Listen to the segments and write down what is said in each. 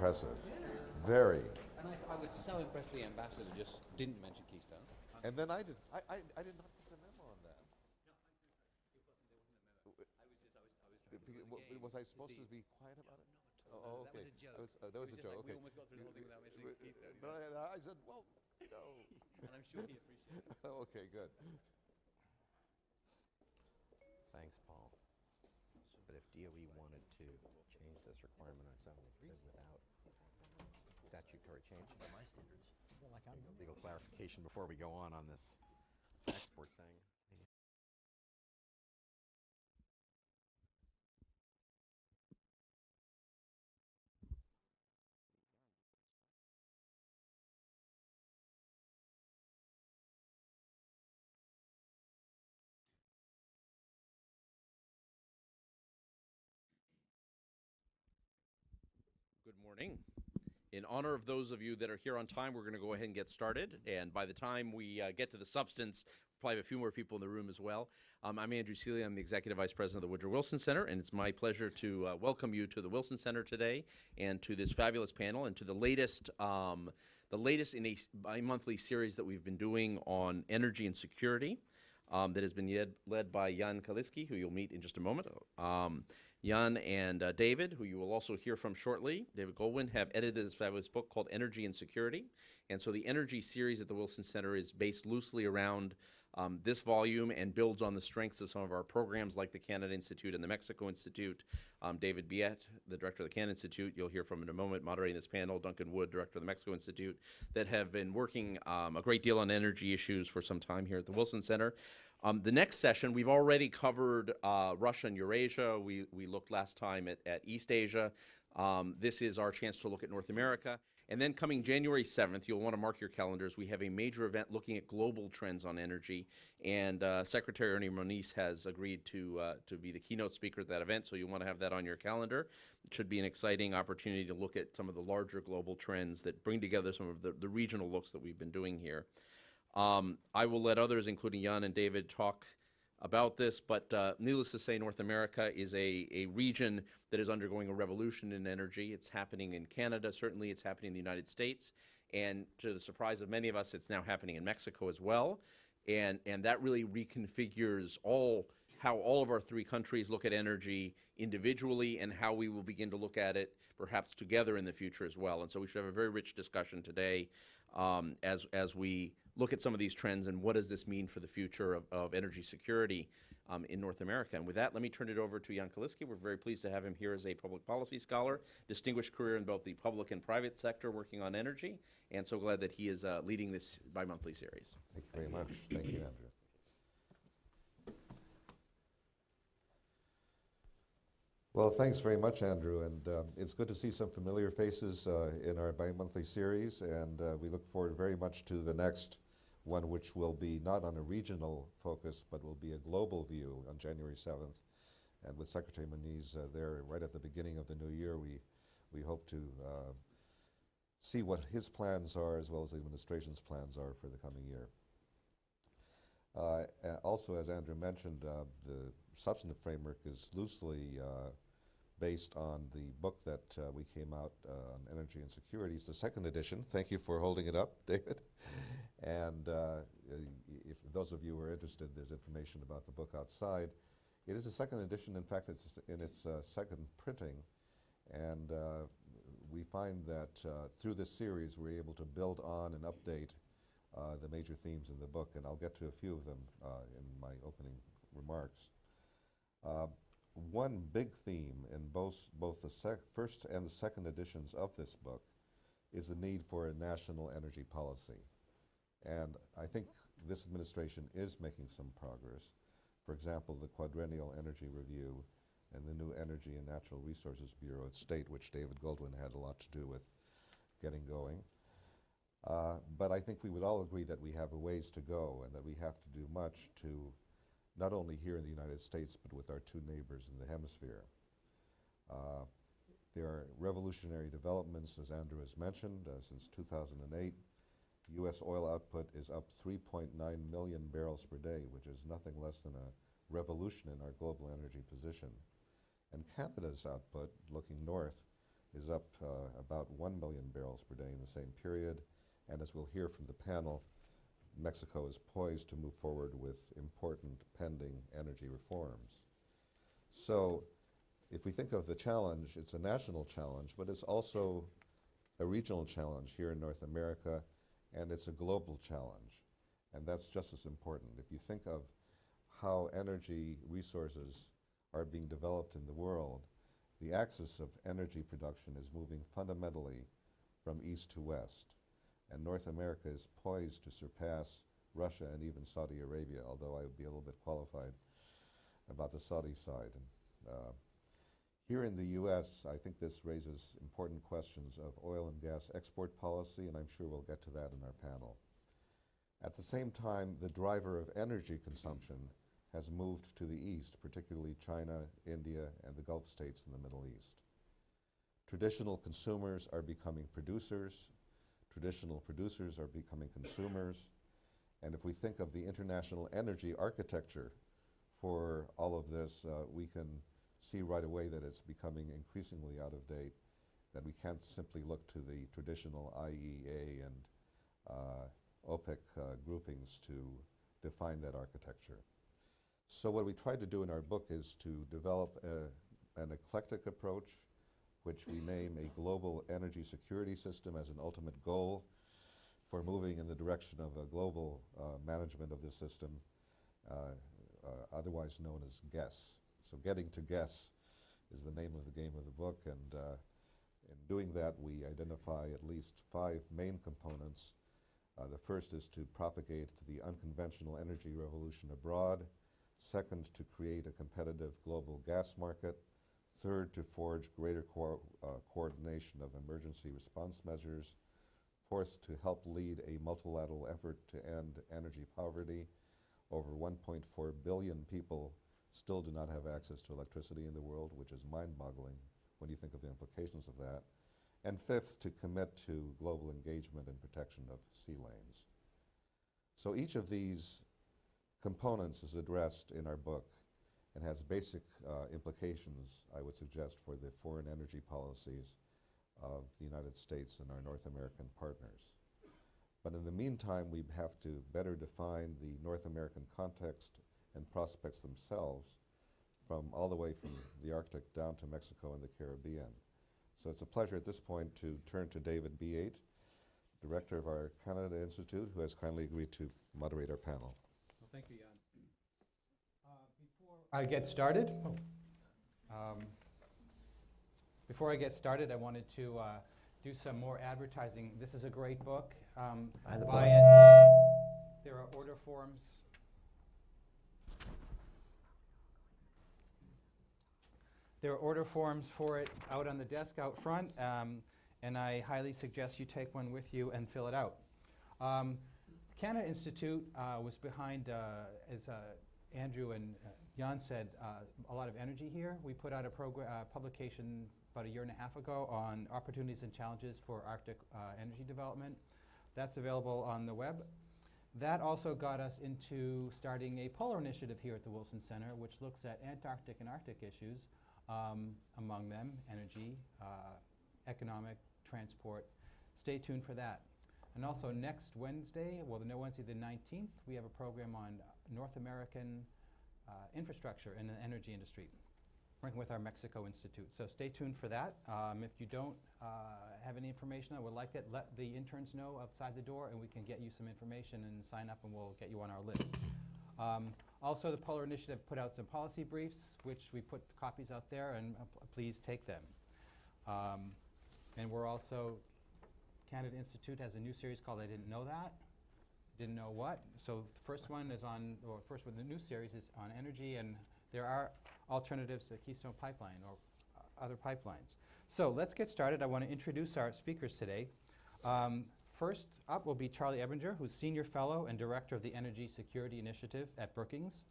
impressive. Yeah. Very. And I was so impressed the ambassador just didn't mention Keystone. And then I did not put the memo on that. Was I supposed to be quiet about it? Oh, okay. That was a joke. That was a joke. We Okay. almost got through the whole thing without mentioning Keystone. But I said, well, no. And I'm sure he appreciates it. Okay, good. Thanks, Paul. But if DOE wanted to change this requirement on its own, it could without statutory change. By my standards. Legal clarification before we go on this export thing. Good morning. In honor of those of you that are here on time, we're going to go ahead and get started. And by the time we get to the substance, we'll probably have a few more people in the room as well. I'm Andrew Seeley. I'm the Executive Vice President of the Woodrow Wilson Center, and it's my pleasure to welcome you to the Wilson Center today and to this fabulous panel and to the latest in a bi-monthly series that we've been doing on energy and security that has been led by Jan Kaliski, who you'll meet in just a moment. Jan and David, who you will also hear from shortly, David Goldwyn, have edited this fabulous book called Energy and Security. And so the energy series at the Wilson Center is based loosely around this volume and builds on the strengths of some of our programs like the Canada Institute and the Mexico Institute. David Biet, the director of the Canada Institute, you'll hear from in a moment, moderating this panel. Duncan Wood, director of the Mexico Institute, that have been working a great deal on energy issues for some time here at the Wilson Center. The next session, we've already covered Russia and Eurasia. We looked last time at East Asia. This is our chance to look at North America. And then coming January 7th, you'll want to mark your calendars, we have a major event looking at global trends on energy. And Secretary Ernie Moniz has agreed to be the keynote speaker at that event, so you want to have that on your calendar. It should be an exciting opportunity to look at some of the larger global trends that bring together some of the regional looks that we've been doing here. I will let others, including Jan and David, talk about this, but needless to say, North America is a region that is undergoing a revolution in energy. It's happening in Canada, certainly it's happening in the United States, and to the surprise of many of us, it's now happening in Mexico as well, and that really reconfigures how all of our three countries look at energy individually and how we will begin to look at it perhaps together in the future as well. And so we should have a very rich discussion today as we look at some of these trends and what does this mean for the future of energy security in North America. And with that, let me turn it over to Jan Kaliski. We're very pleased to have him here as a public policy scholar, distinguished career in both the public and private sector working on energy, and so glad that he is leading this bi-monthly series. Thank you very much. Thank you, Andrew. Well, thanks very much, Andrew, and it's good to see some familiar faces in our bi-monthly series, and we look forward very much to the next one, which will be not on a regional focus, but will be a global view on January 7th. And with Secretary Moniz there right at the beginning of the new year, we hope to see what his plans are as well as the administration's plans are for the coming year. Also, as Andrew mentioned, the substantive framework is loosely based on the book that we came out on energy and security. It's the second edition. Thank you for holding it up, David. And if those of you who are interested, there's information about the book outside. It is a second edition. In fact, it's in its second printing. And we find that through this series, we're able to build on and update the major themes in the book. And I'll get to a few of them in my opening remarks. One big theme in both the first and the second editions of this book is the need for a national energy policy. And I think this administration is making some progress. For example, the Quadrennial Energy Review and the new Energy and Natural Resources Bureau at State, which David Goldwyn had a lot to do with getting going. But I think we would all agree that we have a ways to go and that we have to do much to not only here in the United States, but with our two neighbors in the hemisphere. There are revolutionary developments, as Andrew has mentioned. Since 2008, U.S. oil output is up 3.9 million barrels per day, which is nothing less than a revolution in our global energy position. And Canada's output, looking north, is up about 1 million barrels per day in the same period. And as we'll hear from the panel, Mexico is poised to move forward with important pending energy reforms. So if we think of the challenge, it's a national challenge, but it's also a regional challenge here in North America, and it's a global challenge. And that's just as important. If you think of how energy resources are being developed in the world, the axis of energy production is moving fundamentally from east to west. And North America is poised to surpass Russia and even Saudi Arabia, although I would be a little bit qualified about the Saudi side. And, here in the US, I think this raises important questions of oil and gas export policy, and I'm sure we'll get to that in our panel. At the same time, the driver of energy consumption has moved to the east, particularly China, India, and the Gulf states in the Middle East. Traditional consumers are becoming producers. Traditional producers are becoming consumers. And if we think of the international energy architecture for all of this, we can see right away that it's becoming increasingly out of date, that we can't simply look to the traditional IEA and OPEC groupings to define that architecture. So what we tried to do in our book is to develop an eclectic approach, which we name a global energy security system as an ultimate goal for moving in the direction of a global management of this system, otherwise known as GESS. So getting to GESS is the name of the game of the book, and in doing that we identify at least 5 main components. The first is to propagate the unconventional energy revolution abroad. Second, to create a competitive global gas market. Third, to forge greater coordination of emergency response measures. Fourth, to help lead a multilateral effort to end energy poverty. Over 1.4 billion people still do not have access to electricity in the world, which is mind-boggling when you think of the implications of that. And fifth, to commit to global engagement and protection of sea lanes. So each of these components is addressed in our book and has basic implications, I would suggest, for the foreign energy policies of the United States and our North American partners. But in the meantime, we have to better define the North American context and prospects themselves from all the way from the Arctic down to Mexico and the Caribbean. So it's a pleasure at this point to turn to David B8, director of our Canada Institute, who has kindly agreed to moderate our panel. Well, thank you, Jan. Before I get started, I wanted to do some more advertising. This is a great book. Buy it. There are order forms. There are order forms for it out on the desk out front, and I highly suggest you take one with you and fill it out. Canada Institute was behind, as Andrew and Jan said, a lot of energy here. We put out a publication about 1.5 years ago on opportunities and challenges for Arctic energy development. That's available on the web. That also got us into starting a polar initiative here at the Wilson Center, which looks at Antarctic and Arctic issues, among them energy, economic, transport. Stay tuned for that. And also next Wednesday, well, Wednesday the 19th, we have a program on North American infrastructure in the energy industry, working with our Mexico Institute. So stay tuned for that. If you don't have any information, I would like it, let the interns know outside the door, and we can get you some information and sign up, and we'll get you on our lists. Also, the Polar Initiative put out some policy briefs, which we put copies out there, and please take them. And we're also, Canada Institute has a new series called I Didn't Know That. Didn't know what. So the first one is on, or first one, the new series is on energy, and there are alternatives to Keystone Pipeline or other pipelines. So let's get started. I want to introduce our speakers today. First up will be Charlie Ebinger, who's Senior Fellow and Director of the Energy Security Initiative at Brookings.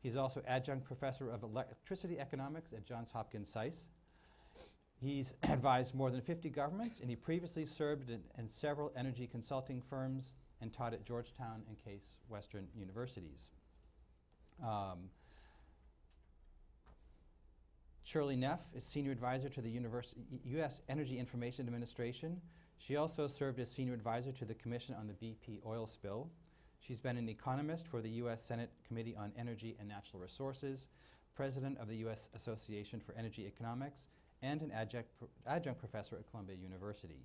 He's also Adjunct Professor of Electricity Economics at Johns Hopkins SAIS. He's advised more than 50 governments, and he previously served in several energy consulting firms and taught at Georgetown and Case Western universities. Shirley Neff is Senior Advisor to the U.S. Energy Information Administration. She also served as Senior Advisor to the Commission on the BP oil spill. She's been an economist for the U.S. Senate Committee on Energy and Natural Resources, President of the U.S. Association for Energy Economics, and an adjunct professor at Columbia University.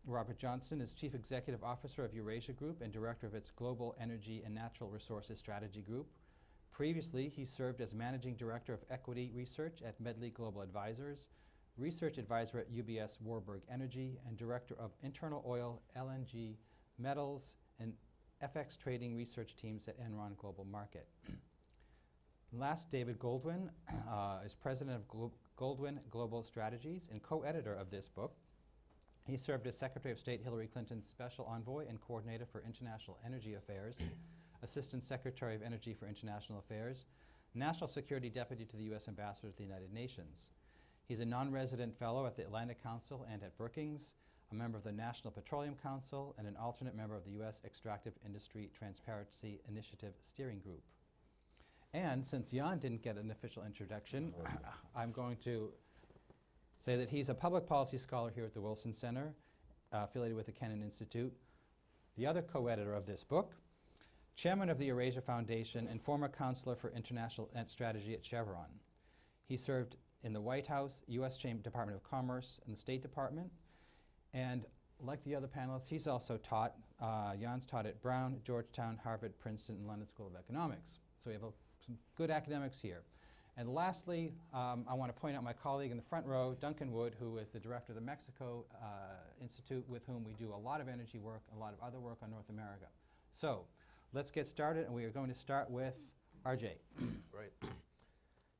Robert Johnson is Chief Executive Officer of Eurasia Group and Director of its Global Energy and Natural Resources Strategy Group. Previously, he served as Managing Director of Equity Research at Medley Global Advisors, Research Advisor at UBS Warburg Energy, and Director of Internal Oil, LNG, Metals, and FX Trading Research Teams at Enron Global Market. Last, David Goldwyn is President of Goldwyn Global Strategies and co-editor of this book. He served as Secretary of State Hillary Clinton's Special Envoy and Coordinator for International Energy Affairs, Assistant Secretary of Energy for International Affairs, National Security Deputy to the U.S. Ambassador to the United Nations. He's a non-resident fellow at the Atlantic Council and at Brookings, a member of the National Petroleum Council, and an alternate member of the U.S. Extractive Industry Transparency Initiative Steering Group. And since Jan didn't get an official introduction, I'm going to say that he's a public policy scholar here at the Wilson Center, affiliated with the Kennan Institute, the other co-editor of this book, chairman of the Eurasia Foundation, and former counselor for international strategy at Chevron. He served in the White House, U.S. Department of Commerce, and the State Department. And like the other panelists, he's also taught, Jan's taught at Brown, Georgetown, Harvard, Princeton, and London School of Economics. So we have some good academics here. And lastly, I want to point out my colleague in the front row, Duncan Wood, who is the director of the Mexico Institute, with whom we do a lot of energy work, a lot of other work on North America. So let's get started, and we are going to start with RJ. Right.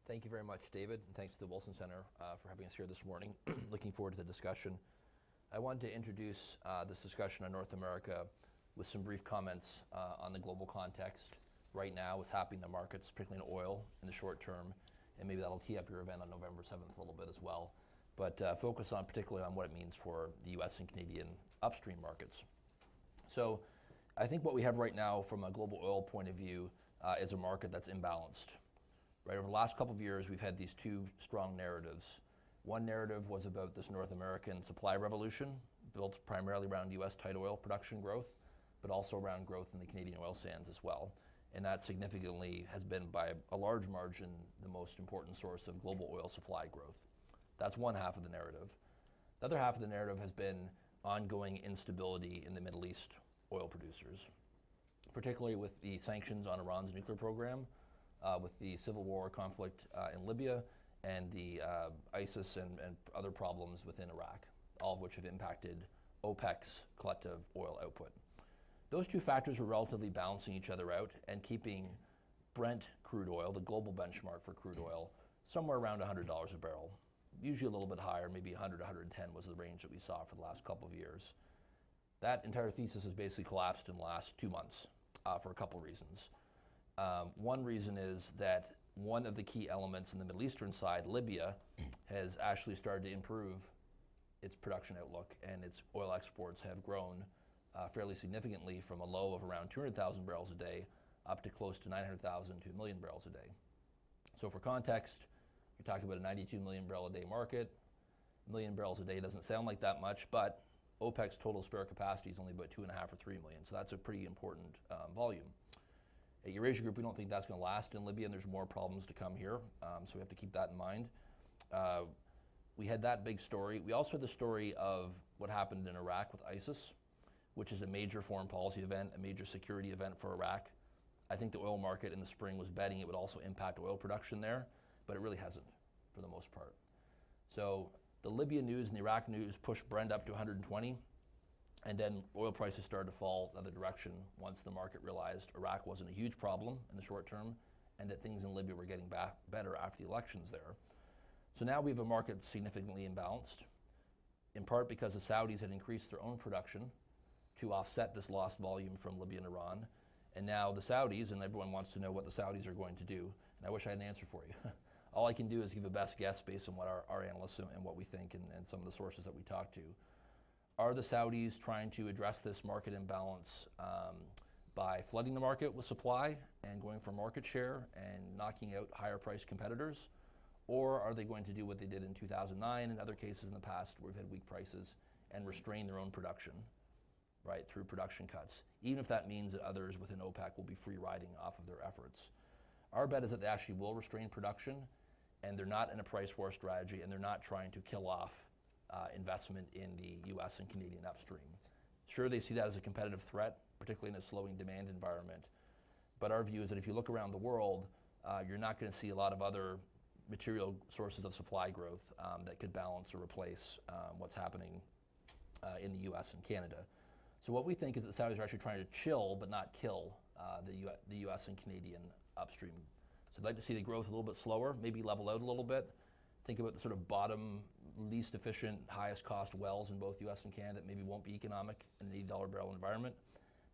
Thank you very much, David, and thanks to the Wilson Center for having us here this morning. Looking forward to the discussion. I wanted to introduce this discussion on North America with some brief comments on the global context right now, what's happening in the markets, particularly in oil in the short term, and maybe that'll tee up your event on November 7th a little bit as well. But focus on particularly on what it means for the US and Canadian upstream markets. So I think what we have right now from a global oil point of view is a market that's imbalanced. Right, over the last couple of years, we've had these two strong narratives. One narrative was about this North American supply revolution, built primarily around US tight oil production growth, but also around growth in the Canadian oil sands as well. And that significantly has been, by a large margin, the most important source of global oil supply growth. That's one half of the narrative. The other half of the narrative has been ongoing instability in the Middle East oil producers, particularly with the sanctions on Iran's nuclear program, with the civil war conflict in Libya, and the ISIS and other problems within Iraq, all of which have impacted OPEC's collective oil output. Those two factors were relatively balancing each other out and keeping Brent crude oil, the global benchmark for crude oil, somewhere around $100 a barrel. Usually a little bit higher, maybe 100, 110 was the range that we saw for the last couple of years. That entire thesis has basically collapsed in the last 2 months for a couple of reasons. One reason is that one of the key elements in the Middle Eastern side, Libya, has actually started to improve its production outlook, and its oil exports have grown fairly significantly from a low of around 200,000 barrels a day up to close to 900,000 to 1 million barrels a day. So for context, you're talking about a 92 million barrel a day market. 1 million barrels a day doesn't sound like that much, but OPEC's total spare capacity is only about 2.5 or 3 million, so that's a pretty important volume. At Eurasia Group, we don't think that's going to last in Libya, and there's more problems to come here, so we have to keep that in mind. We had that big story. We also had the story of what happened in Iraq with ISIS, which is a major foreign policy event, a major security event for Iraq. I think the oil market in the spring was betting it would also impact oil production there, but it really hasn't for the most part. So the Libya news and the Iraq news pushed Brent up to 120, and then oil prices started to fall the other direction once the market realized Iraq wasn't a huge problem in the short term, and that things in Libya were getting better after the elections there. So now we have a market significantly imbalanced, in part because the Saudis had increased their own production to offset this lost volume from Libya and Iran. And now the Saudis, and everyone wants to know what the Saudis are going to do, and I wish I had an answer for you. All I can do is give a best guess based on what our analysts and what we think and some of the sources that we talk to. Are the Saudis trying to address this market imbalance by flooding the market with supply and going for market share and knocking out higher priced competitors? Or are they going to do what they did in 2009 and other cases in the past where we've had weak prices and restrain their own production, right, through production cuts, even if that means that others within OPEC will be free riding off of their efforts. Our bet is that they actually will restrain production, and they're not in a price war strategy, and they're not trying to kill off investment in the US and Canadian upstream. Sure, they see that as a competitive threat, particularly in a slowing demand environment. But our view is that if you look around the world, you're not going to see a lot of other material sources of supply growth that could balance or replace what's happening in the US and Canada. So what we think is that the Saudis are actually trying to chill but not kill the US and Canadian upstream. So I'd like to see the growth a little bit slower, maybe level out a little bit. Think about the sort of bottom, least efficient, highest cost wells in both US and Canada that maybe won't be economic in an $80 barrel environment,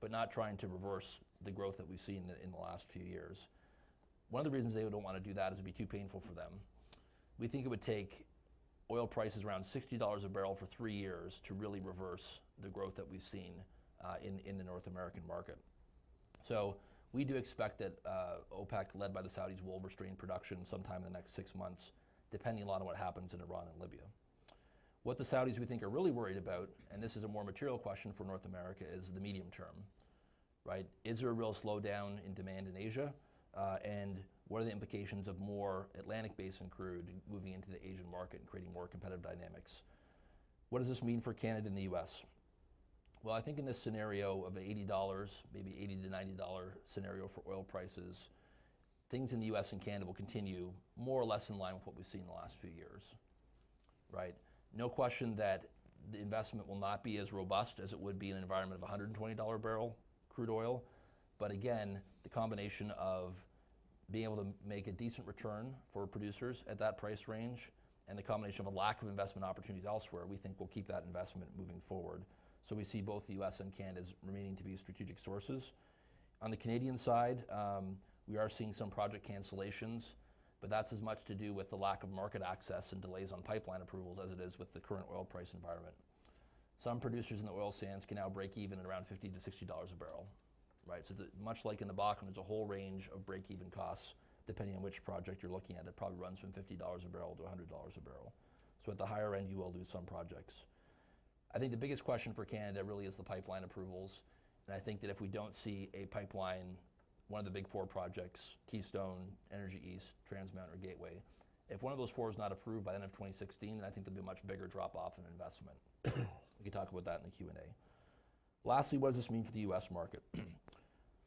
but not trying to reverse the growth that we've seen in the last few years. One of the reasons they don't want to do that is it'd be too painful for them. We think it would take oil prices around $60 a barrel for 3 years to really reverse the growth that we've seen in the North American market. So we do expect that OPEC, led by the Saudis, will restrain production sometime in the next 6 months, depending a lot on what happens in Iran and Libya. What the Saudis, we think, are really worried about, and this is a more material question for North America, is the medium term, right? Is there a real slowdown in demand in Asia? And what are the implications of more Atlantic Basin crude moving into the Asian market and creating more competitive dynamics? What does this mean for Canada and the US? Well, I think in this scenario of $80, maybe $80 to $90 scenario for oil prices, things in the US and Canada will continue more or less in line with what we've seen in the last few years, right? No question that the investment will not be as robust as it would be in an environment of $120 barrel crude oil. But again, the combination of being able to make a decent return for producers at that price range and the combination of a lack of investment opportunities elsewhere, we think will keep that investment moving forward. So we see both the US and Canada as remaining to be strategic sources. On the Canadian side, we are seeing some project cancellations, but that's as much to do with the lack of market access and delays on pipeline approvals as it is with the current oil price environment. Some producers in the oil sands can now break even at around $50 to $60 a barrel, right? So much like in the Bakken, there's a whole range of break-even costs depending on which project you're looking at. It probably runs from $50 a barrel to $100 a barrel. So at the higher end, you will lose some projects. I think the biggest question for Canada really is the pipeline approvals. And I think that if we don't see a pipeline, one of the big four projects, Keystone, Energy East, Trans Mountain, or Gateway, if one of those four is not approved by the end of 2016, then I think there'll be a much bigger drop-off in investment. We can talk about that in the Q&A. Lastly, what does this mean for the US market?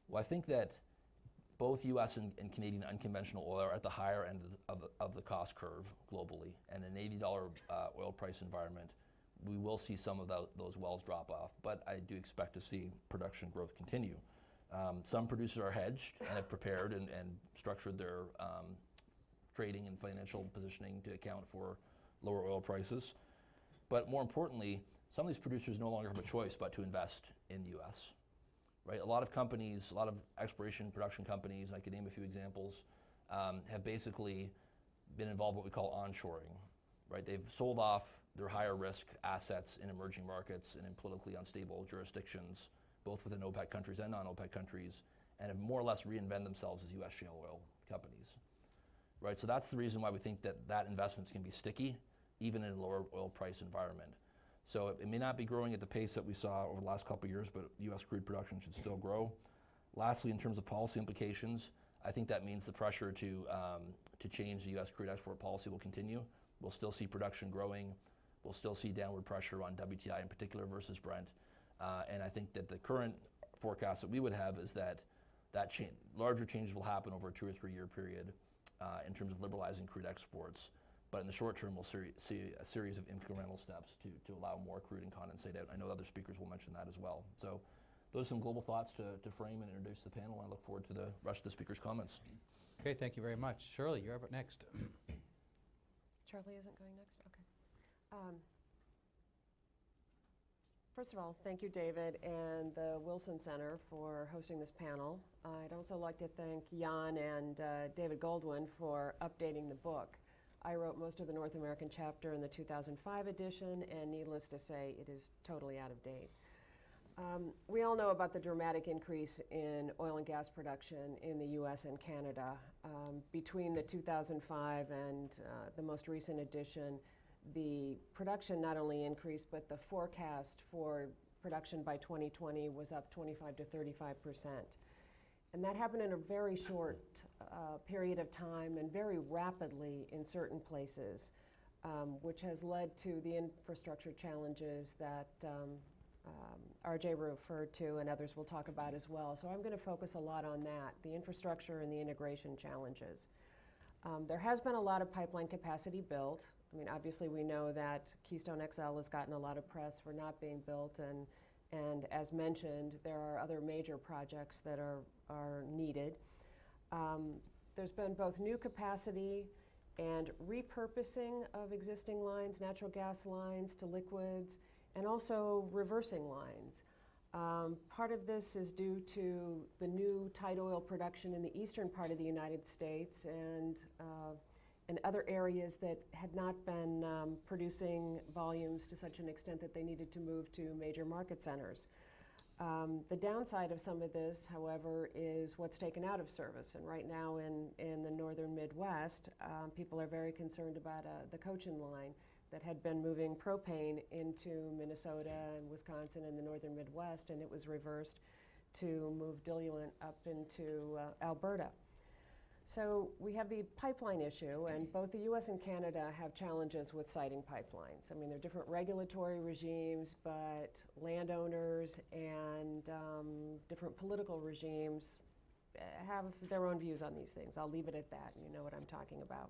Well, I think that both US and Canadian unconventional oil are at the higher end of the cost curve globally. And in an $80 oil price environment, we will see some of those wells drop off, but I do expect to see production growth continue. Some producers are hedged and have prepared and structured their trading and financial positioning to account for lower oil prices. But more importantly, some of these producers no longer have a choice but to invest in the US, right? A lot of companies, a lot of exploration production companies, I could name a few examples, have basically been involved in what we call onshoring, right? They've sold off their higher risk assets in emerging markets and in politically unstable jurisdictions, both within OPEC countries and non-OPEC countries, and have more or less reinvented themselves as US shale oil companies, right? So that's the reason why we think that investment's going to be sticky, even in a lower oil price environment. So it may not be growing at the pace that we saw over the last couple of years, but US crude production should still grow. Lastly, in terms of policy implications, I think that means the pressure to change the US crude export policy will continue. We'll still see production growing. We'll still see downward pressure on WTI in particular versus Brent. And I think that the current forecast that we would have is that larger changes will happen over a 2 or 3 year period in terms of liberalizing crude exports. But in the short term, we'll see a series of incremental steps to allow more crude and condensate out. I know other speakers will mention that as well. So those are some global thoughts to frame and introduce the panel. I look forward to the rest of the speakers' comments. Okay, thank you very much. Shirley, you're up next. Charlie isn't going next? Okay. First of all, thank you, David, and the Wilson Center for hosting this panel. I'd also like to thank Jan and David Goldwyn for updating the book. I wrote most of the North American chapter in the 2005 edition, and needless to say, it is totally out of date. We all know about the dramatic increase in oil and gas production in the U.S. and Canada. Between the 2005 and the most recent edition, the production not only increased, but the forecast for production by 2020 was up 25 to 35%. And that happened in a very short period of time and very rapidly in certain places, which has led to the infrastructure challenges that RJ referred to and others will talk about as well. So I'm going to focus a lot on that, the infrastructure and the integration challenges. There has been a lot of pipeline capacity built. I mean, obviously we know that Keystone XL has gotten a lot of press for not being built, and as mentioned, there are other major projects that are needed. There's been both new capacity and repurposing of existing lines, natural gas lines to liquids, and also reversing lines. Part of this is due to the new tight oil production in the eastern part of the United States and other areas that had not been producing volumes to such an extent that they needed to move to major market centers. The downside of some of this, however, is what's taken out of service. And right now in the northern Midwest, people are very concerned about the Cochin line that had been moving propane into Minnesota and Wisconsin and the northern Midwest, and it was reversed to move diluent up into Alberta. So we have the pipeline issue, and both the US and Canada have challenges with siting pipelines. I mean, there are different regulatory regimes, but landowners and different political regimes have their own views on these things. I'll leave it at that, and you know what I'm talking about.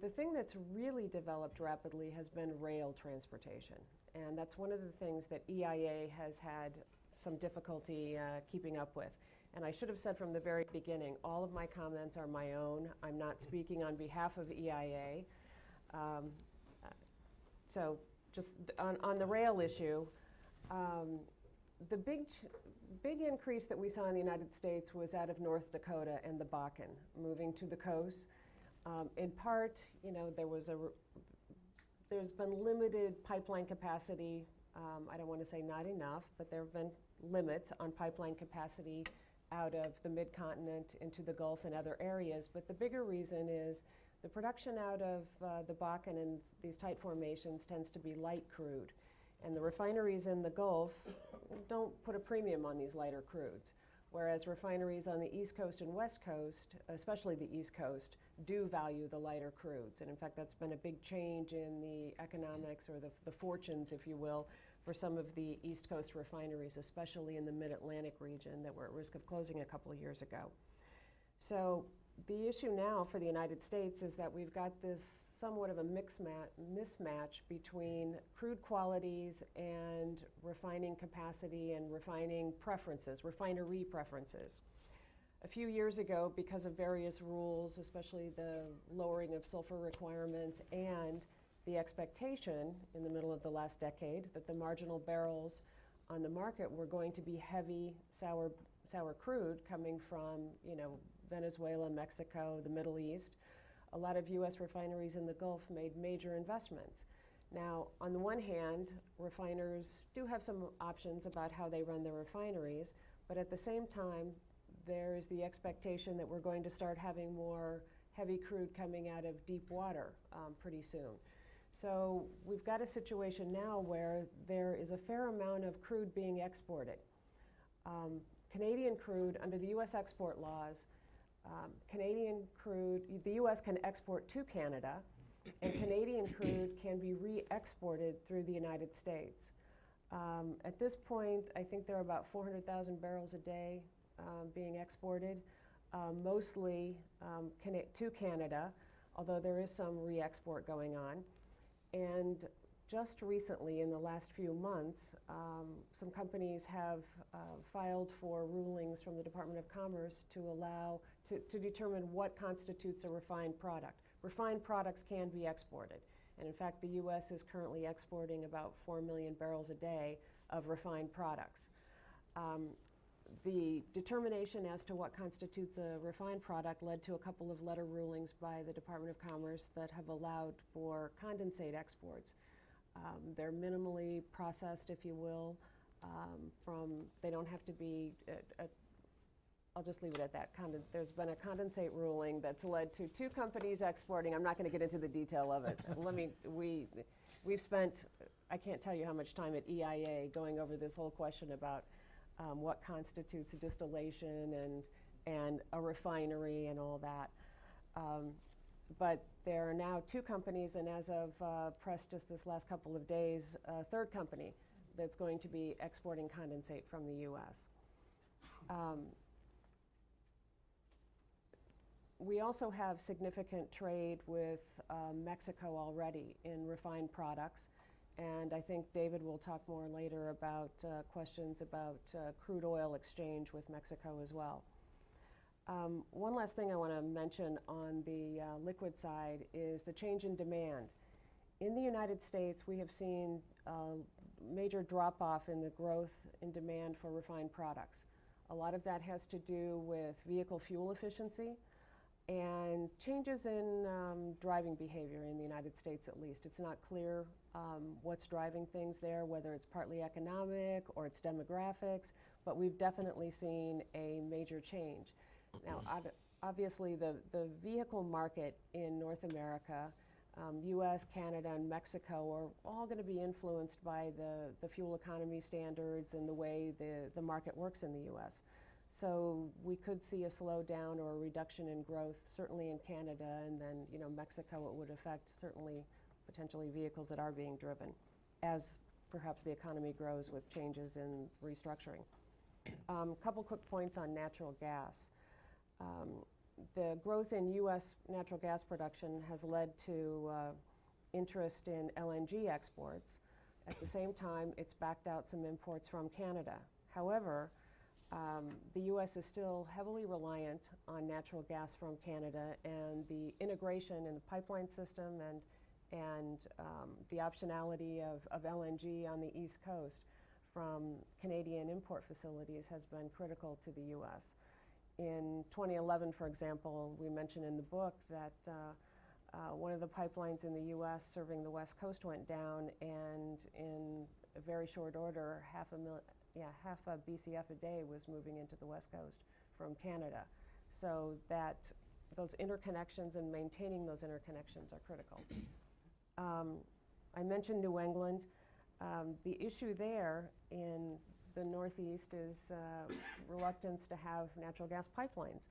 The thing that's really developed rapidly has been rail transportation, and that's one of the things that EIA has had some difficulty keeping up with. And I should have said from the very beginning, all of my comments are my own. I'm not speaking on behalf of EIA. So just on the rail issue, the big increase that we saw in the United States was out of North Dakota and the Bakken, moving to the coast. In part, you know, there's been limited pipeline capacity. I don't want to say not enough, but there have been limits on pipeline capacity out of the mid-continent into the Gulf and other areas. But the bigger reason is the production out of the Bakken and these tight formations tends to be light crude. And the refineries in the Gulf don't put a premium on these lighter crudes, whereas refineries on the East Coast and West Coast, especially the East Coast, do value the lighter crudes. And in fact, that's been a big change in the economics or the fortunes, if you will, for some of the East Coast refineries, especially in the Mid-Atlantic region that were at risk of closing a couple of years ago. So the issue now for the United States is that we've got this somewhat of a mismatch between crude qualities and refining capacity and refining preferences, refinery preferences. A few years ago, because of various rules, especially the lowering of sulfur requirements and the expectation in the middle of the last decade that the marginal barrels on the market were going to be heavy sour crude coming from, you know, Venezuela, Mexico, the Middle East. A lot of US refineries in the Gulf made major investments. Now, on the one hand, refiners do have some options about how they run their refineries, but at the same time, there is the expectation that we're going to start having more heavy crude coming out of deep water pretty soon. So we've got a situation now where there is a fair amount of crude being exported. Canadian crude, under the US export laws, Canadian crude, the US can export to Canada, and Canadian crude can be re-exported through the United States. At this point, I think there are about 400,000 barrels a day being exported, mostly to Canada, although there is some re-export going on. And just recently, in the last few months, some companies have filed for rulings from the Department of Commerce to allow, to determine what constitutes a refined product. Refined products can be exported. And in fact, the US is currently exporting about 4 million barrels a day of refined products. The determination as to what constitutes a refined product led to a couple of letter rulings by the Department of Commerce that have allowed for condensate exports. They're minimally processed, if you will, they don't have to be, I'll just leave it at that. There's been a condensate ruling that's led to 2 companies exporting. I'm not going to get into the detail of it. We've spent, I can't tell you how much time at EIA going over this whole question about what constitutes a distillation and a refinery and all that. But there are now 2 companies, and as of press just this last couple of days, a 3rd company that's going to be exporting condensate from the U.S. We also have significant trade with Mexico already in refined products, and I think David will talk more later about questions about crude oil exchange with Mexico as well. One last thing I want to mention on the liquid side is the change in demand. In the United States, we have seen a major drop-off in the growth in demand for refined products. A lot of that has to do with vehicle fuel efficiency and changes in driving behavior in the United States, at least. It's not clear what's driving things there, whether it's partly economic or it's demographics, but we've definitely seen a major change. Now, obviously, the vehicle market in North America, US, Canada, and Mexico are all going to be influenced by the fuel economy standards and the way the market works in the US. So we could see a slowdown or a reduction in growth, certainly in Canada, and then, Mexico, it would affect certainly potentially vehicles that are being driven as perhaps the economy grows with changes in restructuring. Couple quick points on natural gas. The growth in U.S. natural gas production has led to interest in LNG exports. At the same time, it's backed out some imports from Canada. However, the U.S. is still heavily reliant on natural gas from Canada, and the integration in the pipeline system and the optionality of LNG on the East Coast from Canadian import facilities has been critical to the U.S. In 2011, for example, we mentioned in the book that one of the pipelines in the U.S. serving the West Coast went down, and in a very short order, half a BCF a day was moving into the West Coast from Canada. So those interconnections and maintaining those interconnections are critical. I mentioned New England. The issue there in the Northeast is reluctance to have natural gas pipelines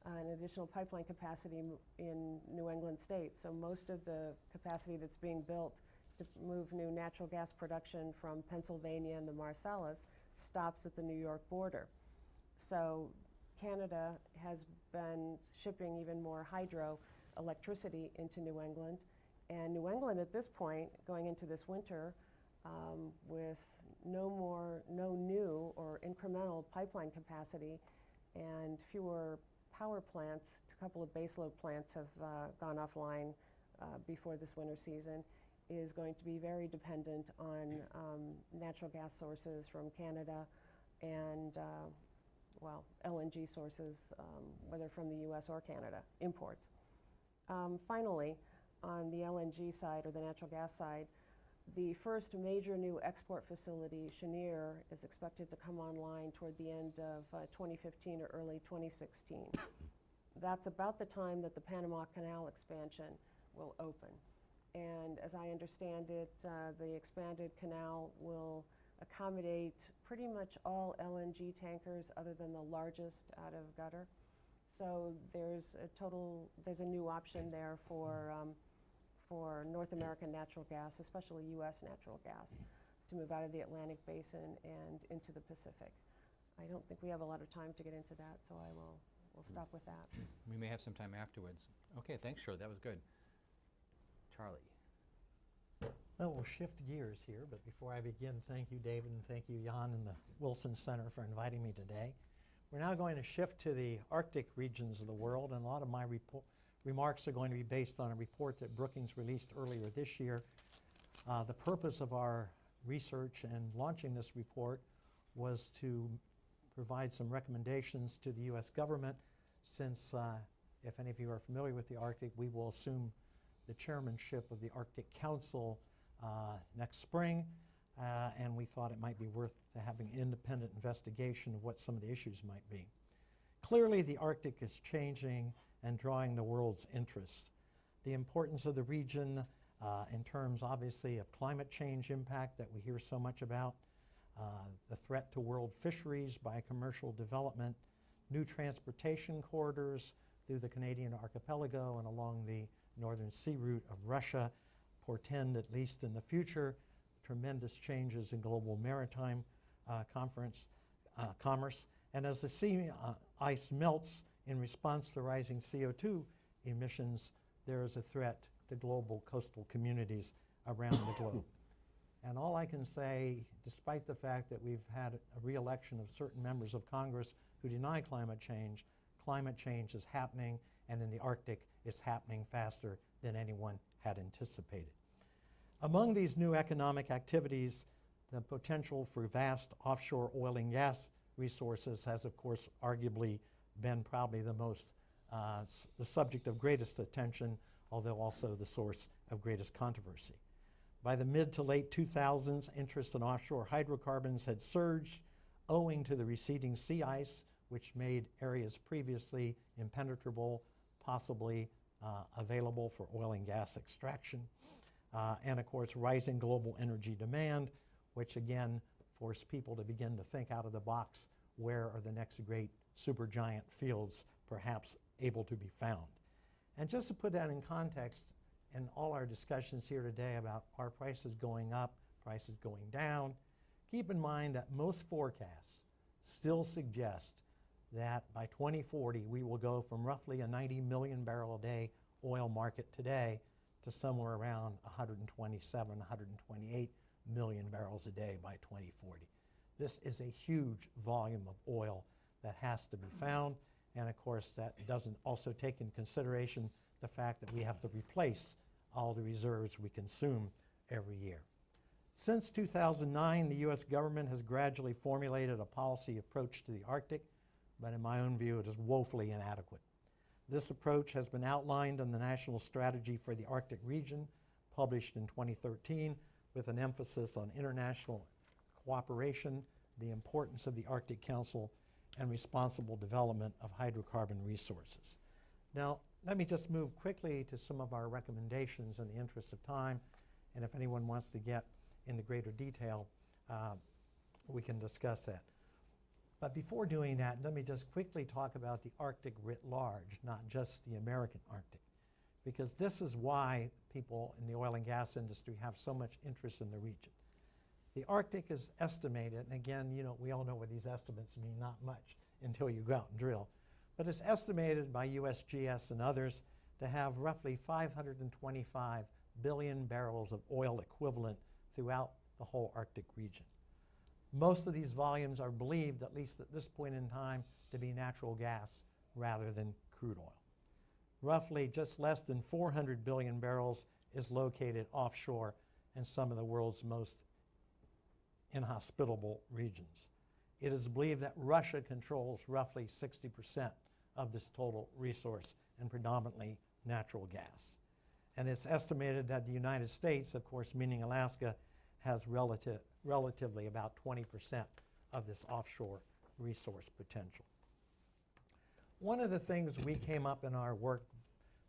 and additional pipeline capacity in New England states. So most of the capacity that's being built to move new natural gas production from Pennsylvania and the Marcellus stops at the New York border. So Canada has been shipping even more hydro electricity into New England. And New England at this point, going into this winter, with no new or incremental pipeline capacity and fewer power plants, a couple of baseload plants have gone offline before this winter season, is going to be very dependent on natural gas sources from Canada and, LNG sources, whether from the US or Canada, imports. Finally, on the LNG side or the natural gas side, the first major new export facility, Cheniere, is expected to come online toward the end of 2015 or early 2016. That's about the time that the Panama Canal expansion will open. And as I understand it, the expanded canal will accommodate pretty much all LNG tankers other than the largest out of Qatar. So there's a new option there for North American natural gas, especially U.S. natural gas, to move out of the Atlantic Basin and into the Pacific. I don't think we have a lot of time to get into that, so we'll stop with that. We may have some time afterwards. Okay, thanks, Shirley. That was good. Charlie. Well, we'll shift gears here, but before I begin, thank you, David, and thank you, Jan, and the Wilson Center for inviting me today. We're now going to shift to the Arctic regions of the world, and a lot of my remarks are going to be based on a report that Brookings released earlier this year. The purpose of our research and launching this report was to provide some recommendations to the U.S. government, since if any of you are familiar with the Arctic, we will assume the chairmanship of the Arctic Council next spring. and we thought it might be worth having an independent investigation of what some of the issues might be. Clearly, the Arctic is changing and drawing the world's interest. The importance of the region in terms, obviously, of climate change impact that we hear so much about, the threat to world fisheries by commercial development, new transportation corridors through the Canadian archipelago and along the northern sea route of Russia portend, at least in the future, tremendous changes in global maritime commerce. And as the sea ice melts in response to rising CO2 emissions, there is a threat to global coastal communities around the globe. And all I can say, despite the fact that we've had a re-election of certain members of Congress who deny climate change is happening, and in the Arctic, it's happening faster than anyone had anticipated. Among these new economic activities, the potential for vast offshore oil and gas resources has, of course, arguably been probably the subject of greatest attention, although also the source of greatest controversy. By the mid to late 2000s, interest in offshore hydrocarbons had surged owing to the receding sea ice, which made areas previously impenetrable possibly available for oil and gas extraction. And of course, rising global energy demand, which again forced people to begin to think out of the box, where are the next great supergiant fields perhaps able to be found. And just to put that in context, in all our discussions here today about our prices going up, prices going down, keep in mind that most forecasts still suggest that by 2040 we will go from roughly a 90 million barrel a day oil market today to somewhere around 127, 128 million barrels a day by 2040. This is a huge volume of oil that has to be found, and of course that doesn't also take into consideration the fact that we have to replace all the reserves we consume every year. Since 2009, the U.S. government has gradually formulated a policy approach to the Arctic, but in my own view, it is woefully inadequate. This approach has been outlined in the National Strategy for the Arctic Region, published in 2013, with an emphasis on international cooperation, the importance of the Arctic Council, and responsible development of hydrocarbon resources. Now, let me just move quickly to some of our recommendations in the interest of time, and if anyone wants to get into greater detail, we can discuss that. But before doing that, let me just quickly talk about the Arctic writ large, not just the American Arctic, because this is why people in the oil and gas industry have so much interest in the region. The Arctic is estimated, and again, we all know what these estimates mean, not much until you go out and drill, but it's estimated by USGS and others to have roughly 525 billion barrels of oil equivalent throughout the whole Arctic region. Most of these volumes are believed, at least at this point in time, to be natural gas rather than crude oil. Roughly just less than 400 billion barrels is located offshore in some of the world's most inhospitable regions. It is believed that Russia controls roughly 60% of this total resource, and predominantly natural gas. And it's estimated that the United States, of course, meaning Alaska, has relatively about 20% of this offshore resource potential. One of the things we came up in our work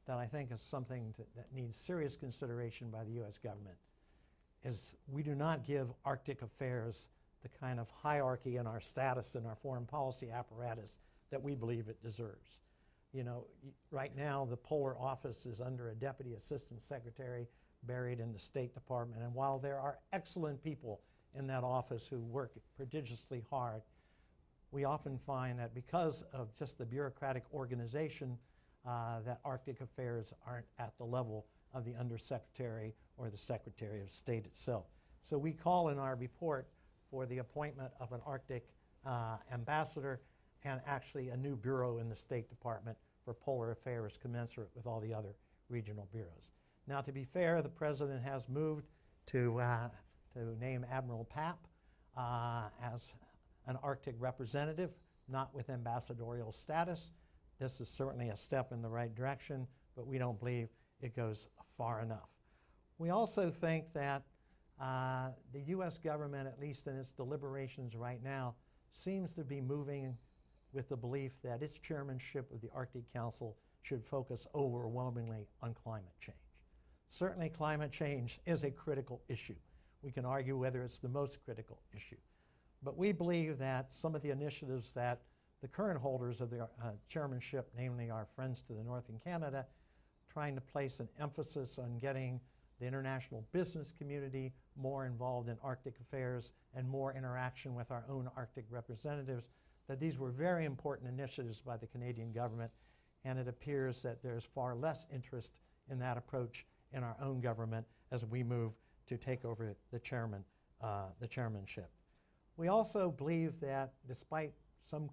that I think is something that needs serious consideration by the U.S. government is we do not give Arctic affairs the kind of hierarchy in our status in our foreign policy apparatus that we believe it deserves. Right now the Polar Office is under a Deputy Assistant Secretary buried in the State Department, and while there are excellent people in that office who work prodigiously hard, we often find that because of just the bureaucratic organization, that Arctic affairs aren't at the level of the Undersecretary or the Secretary of State itself. So we call in our report for the appointment of an Arctic ambassador and actually a new bureau in the State Department for polar affairs commensurate with all the other regional bureaus. Now, to be fair, the President has moved to name Admiral Papp as an Arctic representative, not with ambassadorial status. This is certainly a step in the right direction, but we don't believe it goes far enough. We also think that The U.S. government, at least in its deliberations right now, seems to be moving with the belief that its chairmanship of the Arctic Council should focus overwhelmingly on climate change. Certainly climate change is a critical issue. We can argue whether it's the most critical issue. But we believe that some of the initiatives that the current holders of the chairmanship, namely our friends to the north in Canada, trying to place an emphasis on getting the international business community more involved in Arctic affairs and more interaction with our own Arctic representatives, that these were very important initiatives by the Canadian government, and it appears that there's far less interest in that approach in our own government as we move to take over the chairmanship. We also believe that despite some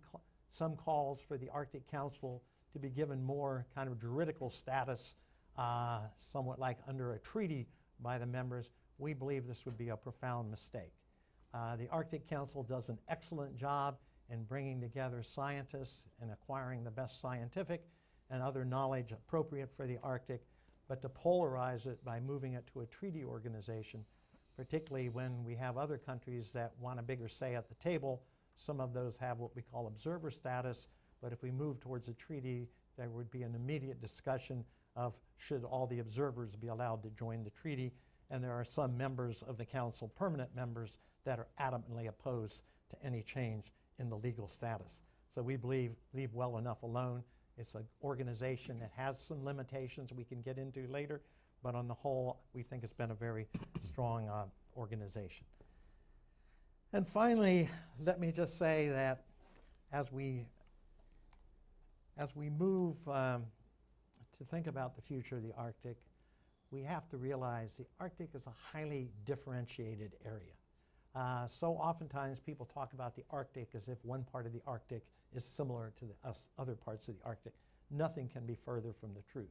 calls for the Arctic Council to be given more kind of juridical status, somewhat like under a treaty by the members, we believe this would be a profound mistake. The Arctic Council does an excellent job in bringing together scientists and acquiring the best scientific and other knowledge appropriate for the Arctic, but to polarize it by moving it to a treaty organization, particularly when we have other countries that want a bigger say at the table. Some of those have what we call observer status, but if we move towards a treaty, there would be an immediate discussion of should all the observers be allowed to join the treaty, and there are some members of the council, permanent members, that are adamantly opposed to any change in the legal status. So we believe leave well enough alone. It's an organization that has some limitations we can get into later, but on the whole, we think it's been a very strong organization. And finally, let me just say that as we move to think about the future of the Arctic, we have to realize the Arctic is a highly differentiated area. So oftentimes people talk about the Arctic as if one part of the Arctic is similar to the other parts of the Arctic. Nothing can be further from the truth.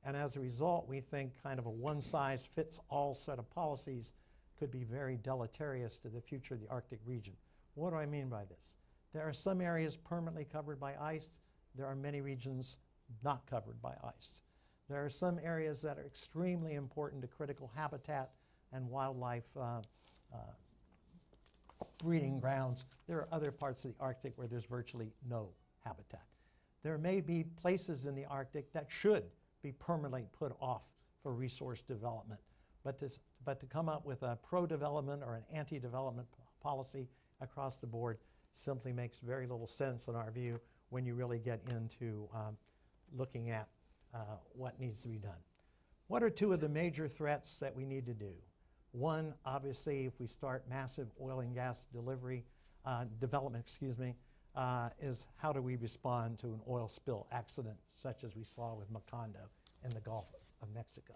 And as a result, we think kind of a one-size-fits-all set of policies could be very deleterious to the future of the Arctic region. What do I mean by this? There are some areas permanently covered by ice. There are many regions not covered by ice. There are some areas that are extremely important to critical habitat and wildlife breeding grounds. There are other parts of the Arctic where there's virtually no habitat. There may be places in the Arctic that should be permanently put off for resource development, but to come up with a pro-development or an anti-development policy across the board simply makes very little sense in our view when you really get into looking at what needs to be done. What are two of the major threats that we need to do? One, obviously, if we start massive oil and gas development, is how do we respond to an oil spill accident such as we saw with Macondo in the Gulf of Mexico.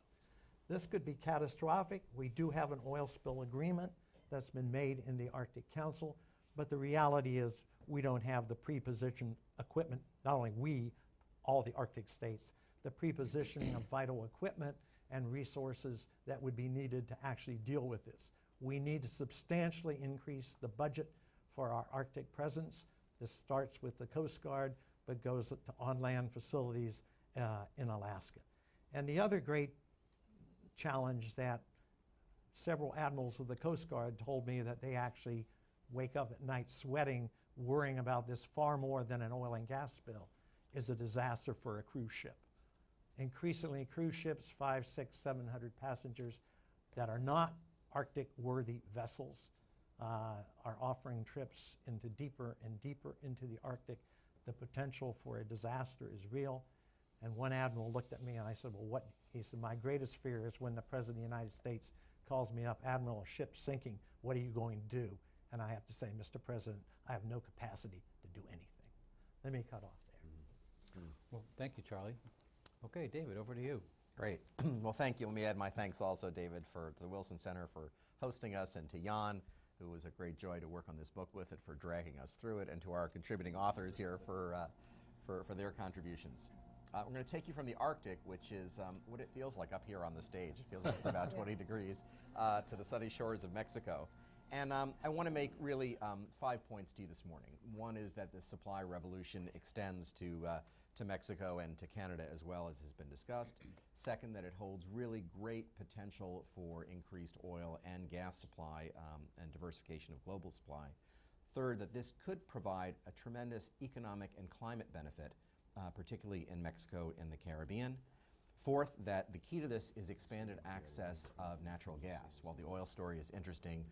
This could be catastrophic. We do have an oil spill agreement that's been made in the Arctic Council, but the reality is we don't have the pre-positioned equipment, not only we, all the Arctic states, the pre-positioning of vital equipment and resources that would be needed to actually deal with this. We need to substantially increase the budget for our Arctic presence. This starts with the Coast Guard, but goes to on-land facilities in Alaska. And the other great challenge that several admirals of the Coast Guard told me that they actually wake up at night sweating, worrying about this far more than an oil and gas spill, is a disaster for a cruise ship. Increasingly, cruise ships, 500, 600, 700 passengers that are not Arctic-worthy vessels are offering trips into deeper and deeper into the Arctic. The potential for a disaster is real. And one admiral looked at me and I said, well, what? He said, my greatest fear is when the President of the United States calls me up, Admiral, a ship's sinking, what are you going to do? And I have to say, Mr. President, I have no capacity to do anything. Let me cut off there. Well, thank you, Charlie. Okay, David, over to you. Great. Well, thank you. Let me add my thanks also, David, to the Wilson Center for hosting us, and to Jan, who was a great joy to work on this book with, and for dragging us through it, and to our contributing authors here for their contributions. We're going to take you from the Arctic, which is what it feels like up here on the stage. It feels like it's about 20 degrees, to the sunny shores of Mexico. And I want to make really 5 points to you this morning. One is that the supply revolution extends to to Mexico and to Canada as well, as has been discussed. Second, that it holds really great potential for increased oil and gas supply and diversification of global supply. Third, that this could provide a tremendous economic and climate benefit, particularly in Mexico and the Caribbean. Fourth, that the key to this is expanded access of natural gas. While the oil story is interesting,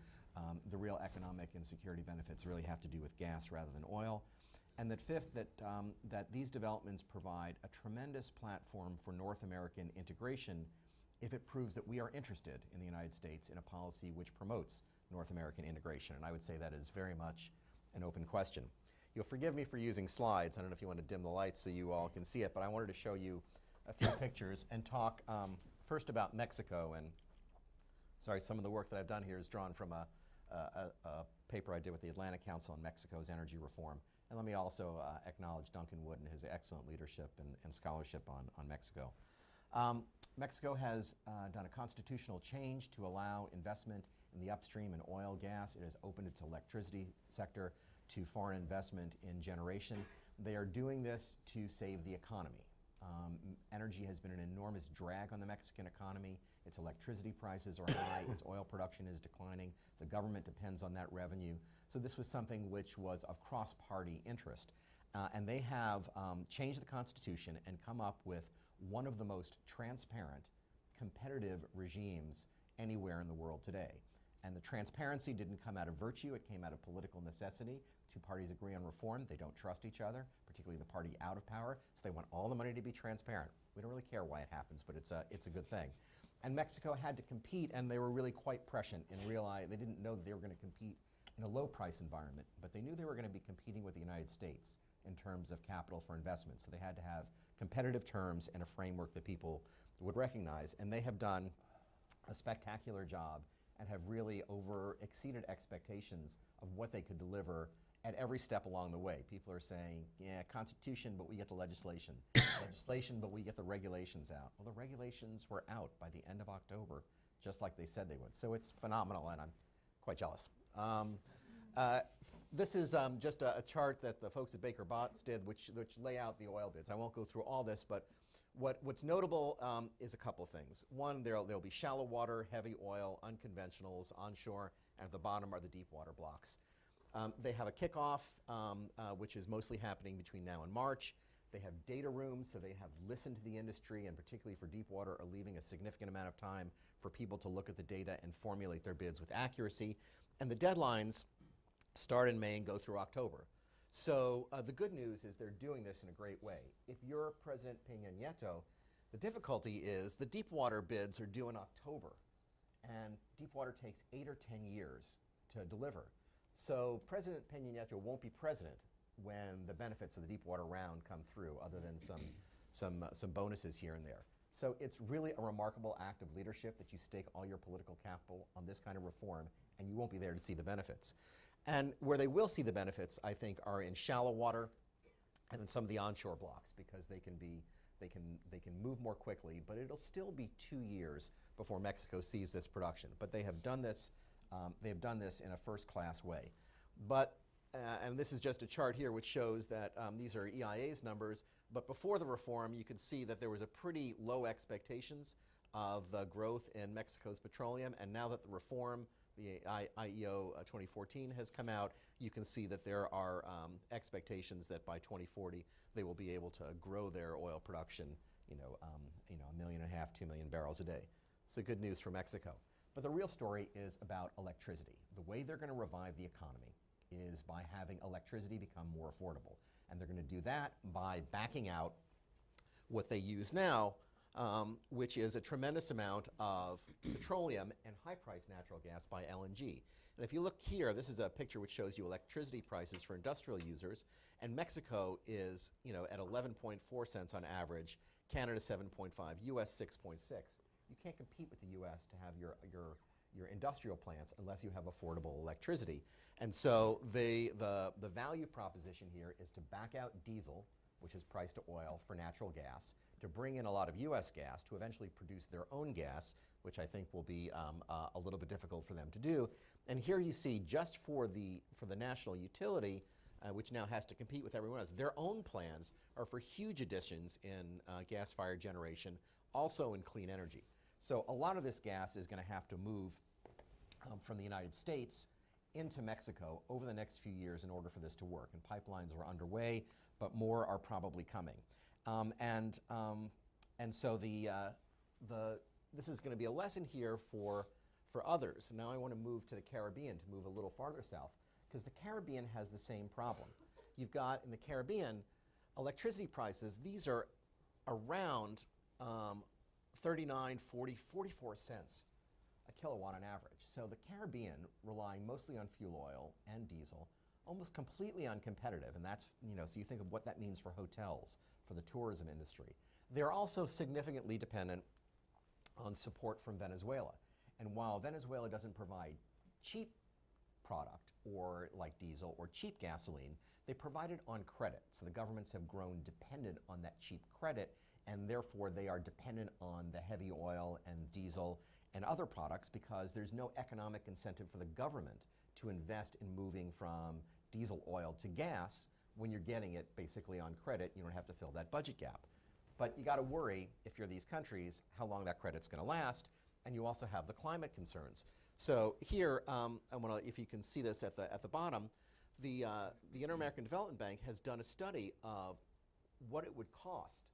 the real economic and security benefits really have to do with gas rather than oil. And that fifth, that these developments provide a tremendous platform for North American integration if it proves that we are interested in the United States in a policy which promotes North American integration. And I would say that is very much an open question. You'll forgive me for using slides. I don't know if you want to dim the lights so you all can see it, but I wanted to show you a few pictures and talk first about Mexico. And sorry, some of the work that I've done here is drawn from a paper I did with the Atlantic Council on Mexico's energy reform. And let me also acknowledge Duncan Wood and his excellent leadership and scholarship on Mexico. Mexico has done a constitutional change to allow investment in the upstream and oil, gas. It has opened its electricity sector to foreign investment in generation. They are doing this to save the economy. Energy has been an enormous drag on the Mexican economy. Its electricity prices are high, its oil production is declining, the government depends on that revenue. So this was something which was of cross-party interest. And they have changed the Constitution and come up with one of the most transparent, competitive regimes anywhere in the world today. And the transparency didn't come out of virtue, it came out of political necessity. Two parties agree on reform, they don't trust each other, particularly the party out of power, so they want all the money to be transparent. We don't really care why it happens, but it's a good thing. And Mexico had to compete, and they were really quite prescient and realized they didn't know that they were going to compete in a low price environment, but they knew they were going to be competing with the United States in terms of capital for investment. So they had to have competitive terms and a framework that people would recognize. And they have done a spectacular job and have really exceeded expectations of what they could deliver at every step along the way. People are saying, yeah, Constitution, but we get the legislation. Legislation, but we get the regulations out. Well, the regulations were out by the end of October, just like they said they would. So it's phenomenal, and I'm quite jealous. This is just a chart that the folks at Baker Botts did, which lay out the oil bids. I won't go through all this, but what's notable is a couple of things. One, there'll be shallow water, heavy oil, unconventionals, onshore, and at the bottom are the deep water blocks. They have a kickoff, which is mostly happening between now and March. They have data rooms, so they have listened to the industry, and particularly for deep water, are leaving a significant amount of time for people to look at the data and formulate their bids with accuracy. And the deadlines start in May and go through October. So the good news is they're doing this in a great way. If you're President Peña Nieto, the difficulty is the deep water bids are due in October, and deep water takes 8 or 10 years to deliver. So President Peña Nieto won't be president when the benefits of the Deepwater round come through, other than some bonuses here and there. So it's really a remarkable act of leadership that you stake all your political capital on this kind of reform, and you won't be there to see the benefits. And where they will see the benefits, I think, are in shallow water and in some of the onshore blocks, because they can move more quickly, but it'll still be 2 years before Mexico sees this production. But they have done this. They have done this in a first-class way. But, and this is just a chart here which shows that these are EIA's numbers, but before the reform you could see that there was a pretty low expectations of growth in Mexico's petroleum, and now that the reform, the IEO 2014 has come out, you can see that there are expectations that by 2040 they will be able to grow their oil production, 1.5 million, 2 million barrels a day. So good news for Mexico. But the real story is about electricity. The way they're going to revive the economy is by having electricity become more affordable. And they're going to do that by backing out what they use now, which is a tremendous amount of petroleum and high-priced natural gas by LNG. And if you look here, this is a picture which shows you electricity prices for industrial users, and Mexico is, at 11.4 cents on average, Canada 7.5, US 6.6. You can't compete with the U.S. to have your industrial plants unless you have affordable electricity. And so the value proposition here is to back out diesel, which is priced to oil, for natural gas, to bring in a lot of U.S. gas to eventually produce their own gas, which I think will be a little bit difficult for them to do. And here you see, just for the national utility, which now has to compete with everyone else. Their own plans are for huge additions in gas-fired generation, also in clean energy. So a lot of this gas is going to have to move from the United States into Mexico over the next few years in order for this to work. And pipelines are underway, but more are probably coming. And so this is going to be a lesson here for others. And now I want to move to the Caribbean, to move a little farther south, because the Caribbean has the same problem. You've got, in the Caribbean, electricity prices. These are around 39, 40, 44 cents a kilowatt on average. So the Caribbean, relying mostly on fuel oil and diesel, almost completely uncompetitive. And that's, so you think of what that means for hotels, for the tourism industry. They're also significantly dependent on support from Venezuela. And while Venezuela doesn't provide cheap product or like diesel or cheap gasoline, they provide it on credit. So the governments have grown dependent on that cheap credit, and therefore they are dependent on the heavy oil and diesel and other products because there's no economic incentive for the government to invest in moving from diesel oil to gas when you're getting it basically on credit. You don't have to fill that budget gap. But you got to worry, if you're these countries, how long that credit's going to last, and you also have the climate concerns. So here, I want to, if you can see this at the bottom, the Inter-American Development Bank has done a study of what it would cost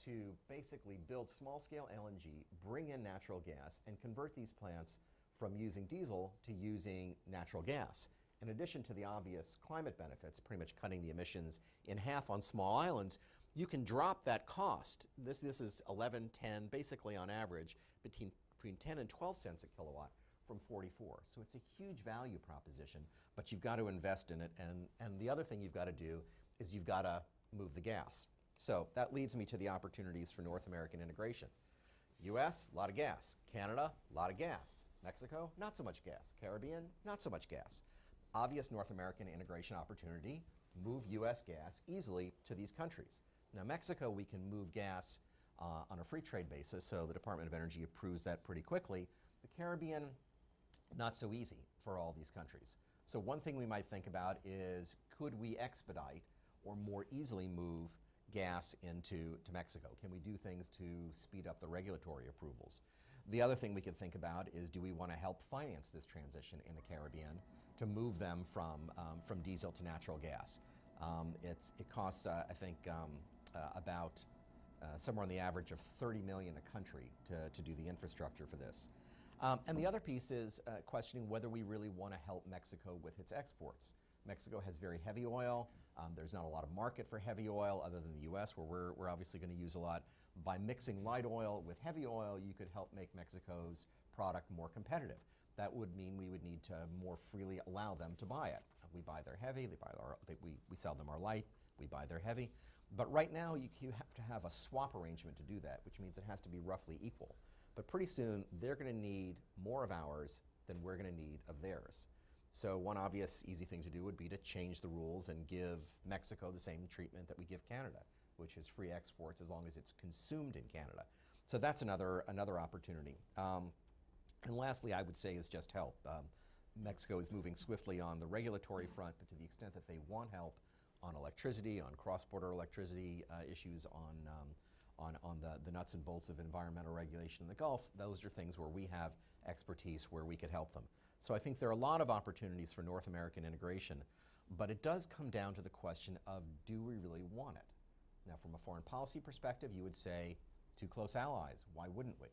to basically build small-scale LNG, bring in natural gas, and convert these plants from using diesel to using natural gas. In addition to the obvious climate benefits, pretty much cutting the emissions in half on small islands, you can drop that cost. This is 11, 10, basically on average, between 10 and 12 cents a kilowatt from 44. So it's a huge value proposition, but you've got to invest in it. And the other thing you've got to do is you've got to move the gas. So that leads me to the opportunities for North American integration. US, a lot of gas. Canada, a lot of gas. Mexico, not so much gas. Caribbean, not so much gas. Obvious North American integration opportunity, move US gas easily to these countries. Now Mexico, we can move gas on a free trade basis, so the Department of Energy approves that pretty quickly. The Caribbean, not so easy for all these countries. So one thing we might think about is, could we expedite or more easily move gas into Mexico? Can we do things to speed up the regulatory approvals? The other thing we could think about is, do we want to help finance this transition in the Caribbean to move them from diesel to natural gas? It costs, I think, about somewhere on the average of $30 million a country to do the infrastructure for this. And the other piece is questioning whether we really want to help Mexico with its exports. Mexico has very heavy oil. There's not a lot of market for heavy oil other than the US, where we're obviously going to use a lot. By mixing light oil with heavy oil, you could help make Mexico's product more competitive. That would mean we would need to more freely allow them to buy it. We buy their heavy, we sell them our light, we buy their heavy. But right now, you have to have a swap arrangement to do that, which means it has to be roughly equal. But pretty soon, they're going to need more of ours than we're going to need of theirs. So one obvious easy thing to do would be to change the rules and give Mexico the same treatment that we give Canada, which is free exports as long as it's consumed in Canada. So that's another opportunity. And lastly, I would say is just help. Mexico is moving swiftly on the regulatory front, but to the extent that they want help on electricity, on cross-border electricity issues, on the nuts and bolts of environmental regulation in the Gulf, those are things where we have expertise, where we could help them. So I think there are a lot of opportunities for North American integration, but it does come down to the question of, do we really want it? Now, from a foreign policy perspective, you would say, two close allies, why wouldn't we?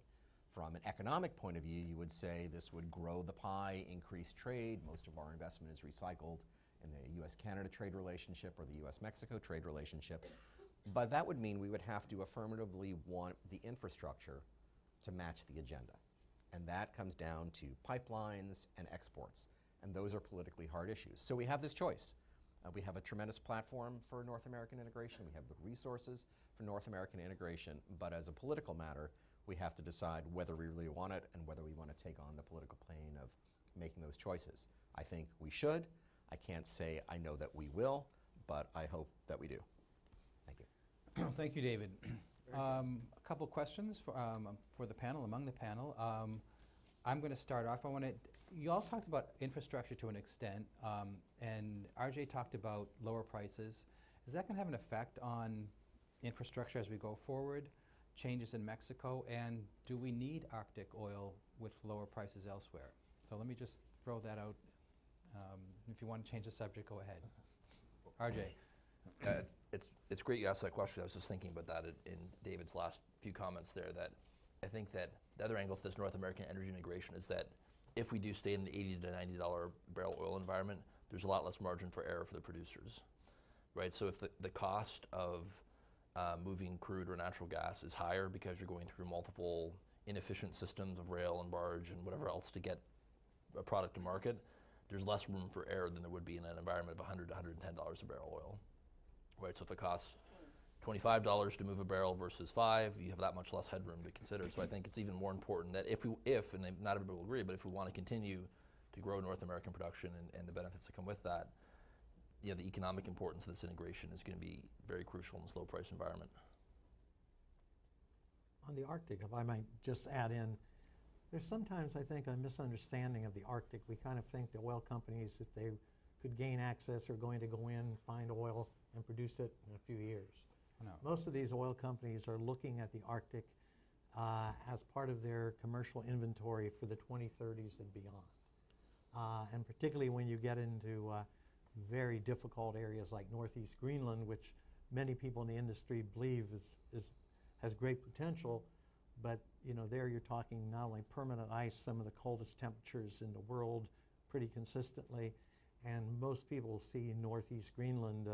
From an economic point of view, you would say this would grow the pie, increase trade. Most of our investment is recycled in the US-Canada trade relationship or the US-Mexico trade relationship. But that would mean we would have to affirmatively want the infrastructure to match the agenda. And that comes down to pipelines and exports. And those are politically hard issues. So we have this choice. We have a tremendous platform for North American integration. We have the resources for North American integration. But as a political matter, we have to decide whether we really want it and whether we want to take on the political pain of making those choices. I think we should. I can't say I know that we will, but I hope that we do. Thank you. Thank you, David. A couple questions for the panel, among the panel. I'm going to start off. You all talked about infrastructure to an extent, and RJ talked about lower prices. Is that going to have an effect on infrastructure as we go forward? Changes in Mexico, and do we need Arctic oil with lower prices elsewhere? So let me just throw that out. If you want to change the subject, go ahead. RJ. It's great you asked that question. I was just thinking about that in David's last few comments there, that I think that the other angle to this North American energy integration is that if we do stay in the $80 to $90 barrel oil environment, there's a lot less margin for error for the producers, right? So if the cost of moving crude or natural gas is higher because you're going through multiple inefficient systems of rail and barge and whatever else to get a product to market, there's less room for error than there would be in an environment of $100 to $110 a barrel oil, right? So if it costs $25 to move a barrel versus $5, you have that much less headroom to consider. So I think it's even more important that if and not everybody will agree, but if we want to continue to grow North American production and the benefits that come with that, the economic importance of this integration is going to be very crucial in this low price environment. On the Arctic, if I might just add in, there's sometimes, I think, a misunderstanding of the Arctic. We kind of think the oil companies, if they could gain access, are going to go in, find oil, and produce it in a few years. No. Most of these oil companies are looking at the Arctic as part of their commercial inventory for the 2030s and beyond. And particularly when you get into very difficult areas like Northeast Greenland, which many people in the industry believe has great potential, but there you're talking not only permanent ice, some of the coldest temperatures in the world pretty consistently, and most people see Northeast Greenland,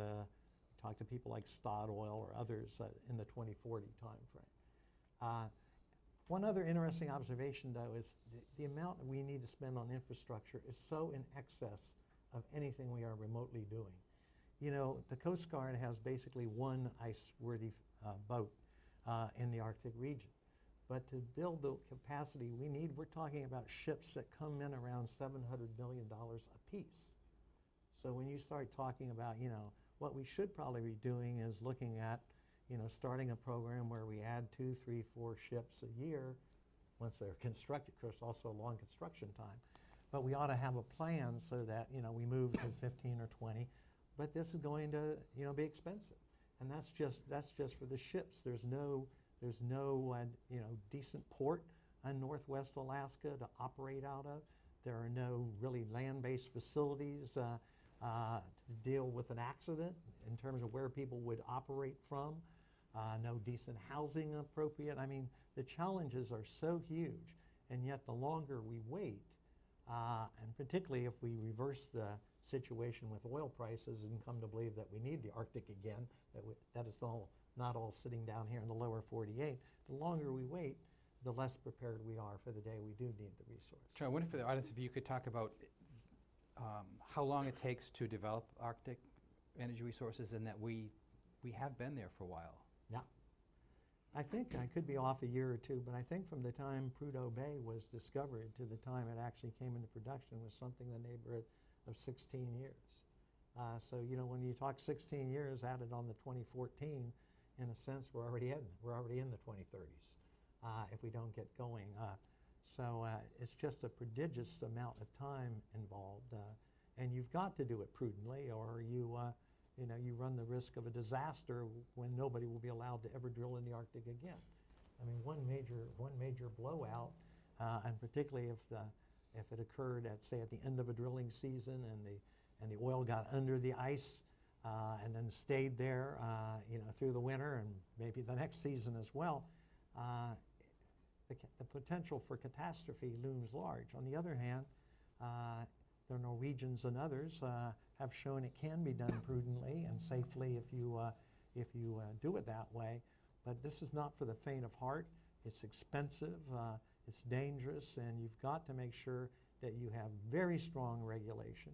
talk to people like Statoil or others in the 2040 timeframe. One other interesting observation, though, is the amount that we need to spend on infrastructure is so in excess of anything we are remotely doing. The Coast Guard has basically one ice-worthy boat in the Arctic region. But to build the capacity we need, we're talking about ships that come in around $700 million a piece. So when you start talking about, what we should probably be doing is looking at, starting a program where we add 2, 3, 4 ships a year once they're constructed. Of course, also a long construction time. But we ought to have a plan so that, we move to 15 or 20. But this is going to, be expensive. And that's just for the ships. There's no decent port in Northwest Alaska to operate out of. There are no really land-based facilities to deal with an accident in terms of where people would operate from. No decent housing appropriate. I mean, the challenges are so huge, and yet the longer we wait, and particularly if we reverse the situation with oil prices and come to believe that we need the Arctic again, that is not all sitting down here in the lower 48, the longer we wait, the less prepared we are for the day we do need the resource. I wonder for the audience if you could talk about how long it takes to develop Arctic energy resources, and that we have been there for a while. Yeah. I think I could be off a year or two, but I think from the time Prudhoe Bay was discovered to the time it actually came into production was something in the neighborhood of 16 years. So when you talk 16 years added on the 2014, in a sense we're already in the 2030s if we don't get going. So it's just a prodigious amount of time involved, and you've got to do it prudently, or you run the risk of a disaster when nobody will be allowed to ever drill in the Arctic again. I mean, one major blowout, and particularly if it occurred at the end of a drilling season and the oil got under the ice and then stayed there, through the winter and maybe the next season as well, the potential for catastrophe looms large. On the other hand, the Norwegians and others have shown it can be done prudently and safely if you do it that way. But this is not for the faint of heart. It's expensive, it's dangerous, and you've got to make sure that you have very strong regulation.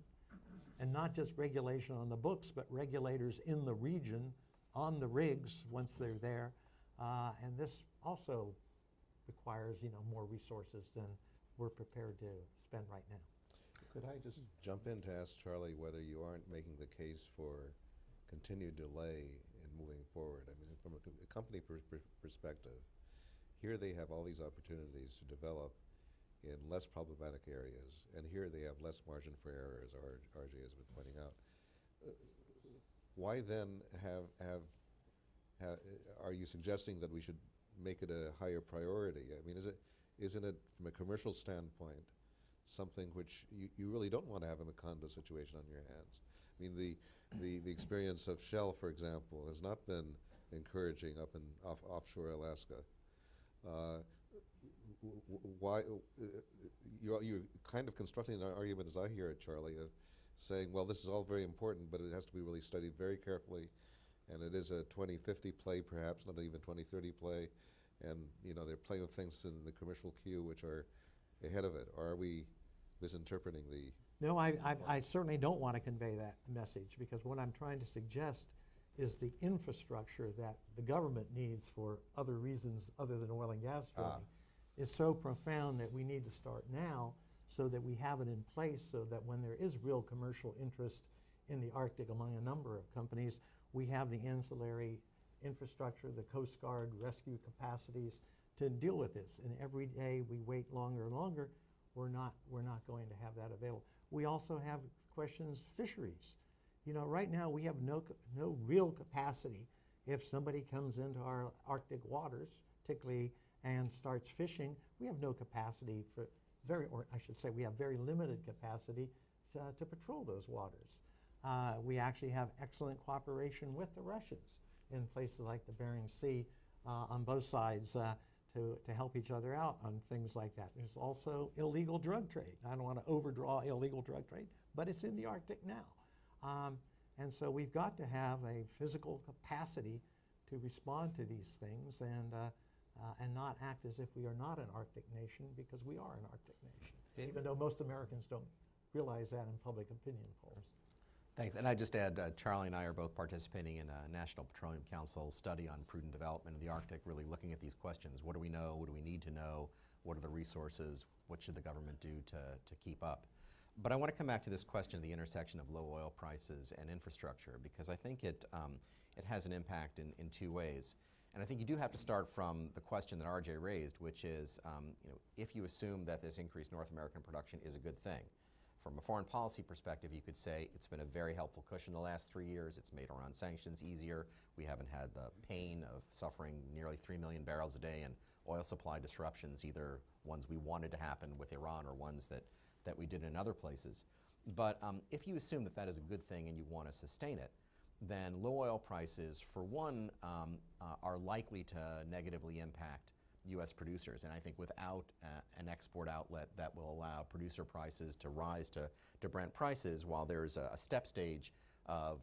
And not just regulation on the books, but regulators in the region, on the rigs once they're there. And this also requires, more resources than we're prepared to spend right now. Could I just jump in to ask Charlie whether you aren't making the case for continued delay in moving forward? I mean, from a company perspective, here they have all these opportunities to develop in less problematic areas, and here they have less margin for error, as RJ has been pointing out. Why then are you suggesting that we should make it a higher priority? I mean, isn't it, from a commercial standpoint, something which you really don't want to have a Macondo situation on your hands? I mean, the experience of Shell, for example, has not been encouraging up in offshore Alaska. Why you're kind of constructing an argument, as I hear it, Charlie, of saying, well, this is all very important, but it has to be really studied very carefully, and it is a 2050 play, perhaps not even 2030 play, and they're playing with things in the commercial queue which are ahead of it. Or are we misinterpreting the? No, I certainly don't want to convey that message, because what I'm trying to suggest is the infrastructure that the government needs for other reasons other than oil and gas drilling is so profound that we need to start now, so that we have it in place, so that when there is real commercial interest in the Arctic among a number of companies, we have the ancillary infrastructure, the Coast Guard rescue capacities to deal with this. And every day we wait longer and longer, we're not going to have that available. We also have questions, fisheries. Right now we have no real capacity. If somebody comes into our Arctic waters, particularly, and starts fishing, we have no capacity we have very limited capacity to patrol those waters. We actually have excellent cooperation with the Russians in places like the Bering Sea on both sides to help each other out on things like that. There's also illegal drug trade. I don't want to overdraw illegal drug trade, but it's in the Arctic now. And so we've got to have a physical capacity to respond to these things and not act as if we are not an Arctic nation, because we are an Arctic nation, even though most Americans don't realize that in public opinion polls. Thanks. And I just add, Charlie and I are both participating in a National Petroleum Council study on prudent development in the Arctic, really looking at these questions. What do we know? What do we need to know? What are the resources? What should the government do to keep up? But I want to come back to this question of the intersection of low oil prices and infrastructure, because I think it has an impact in two ways. And I think you do have to start from the question that RJ raised, which is, if you assume that this increased North American production is a good thing. From a foreign policy perspective, you could say it's been a very helpful cushion the last 3 years. It's made Iran sanctions easier. We haven't had the pain of suffering nearly 3 million barrels a day in oil supply disruptions, either ones we wanted to happen with Iran or ones that we did in other places. But if you assume that that is a good thing and you want to sustain it, then low oil prices, for one, are likely to negatively impact U.S. producers. And I think without an export outlet that will allow producer prices to rise to Brent prices, while there's a step stage of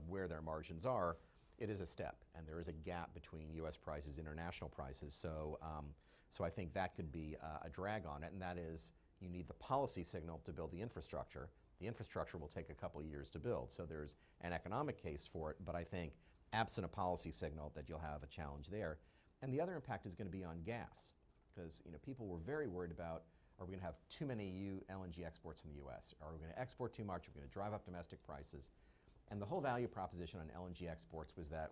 where their margins are, it is a step. And there is a gap between U.S. prices, international prices. So I think that could be a drag on it. And that is, you need the policy signal to build the infrastructure. The infrastructure will take a couple of years to build. So there's an economic case for it. But I think absent a policy signal, that you'll have a challenge there. And the other impact is going to be on gas, because people were very worried about, are we going to have too many LNG exports from the U.S.? Are we going to export too much? Are we going to drive up domestic prices? And the whole value proposition on LNG exports was that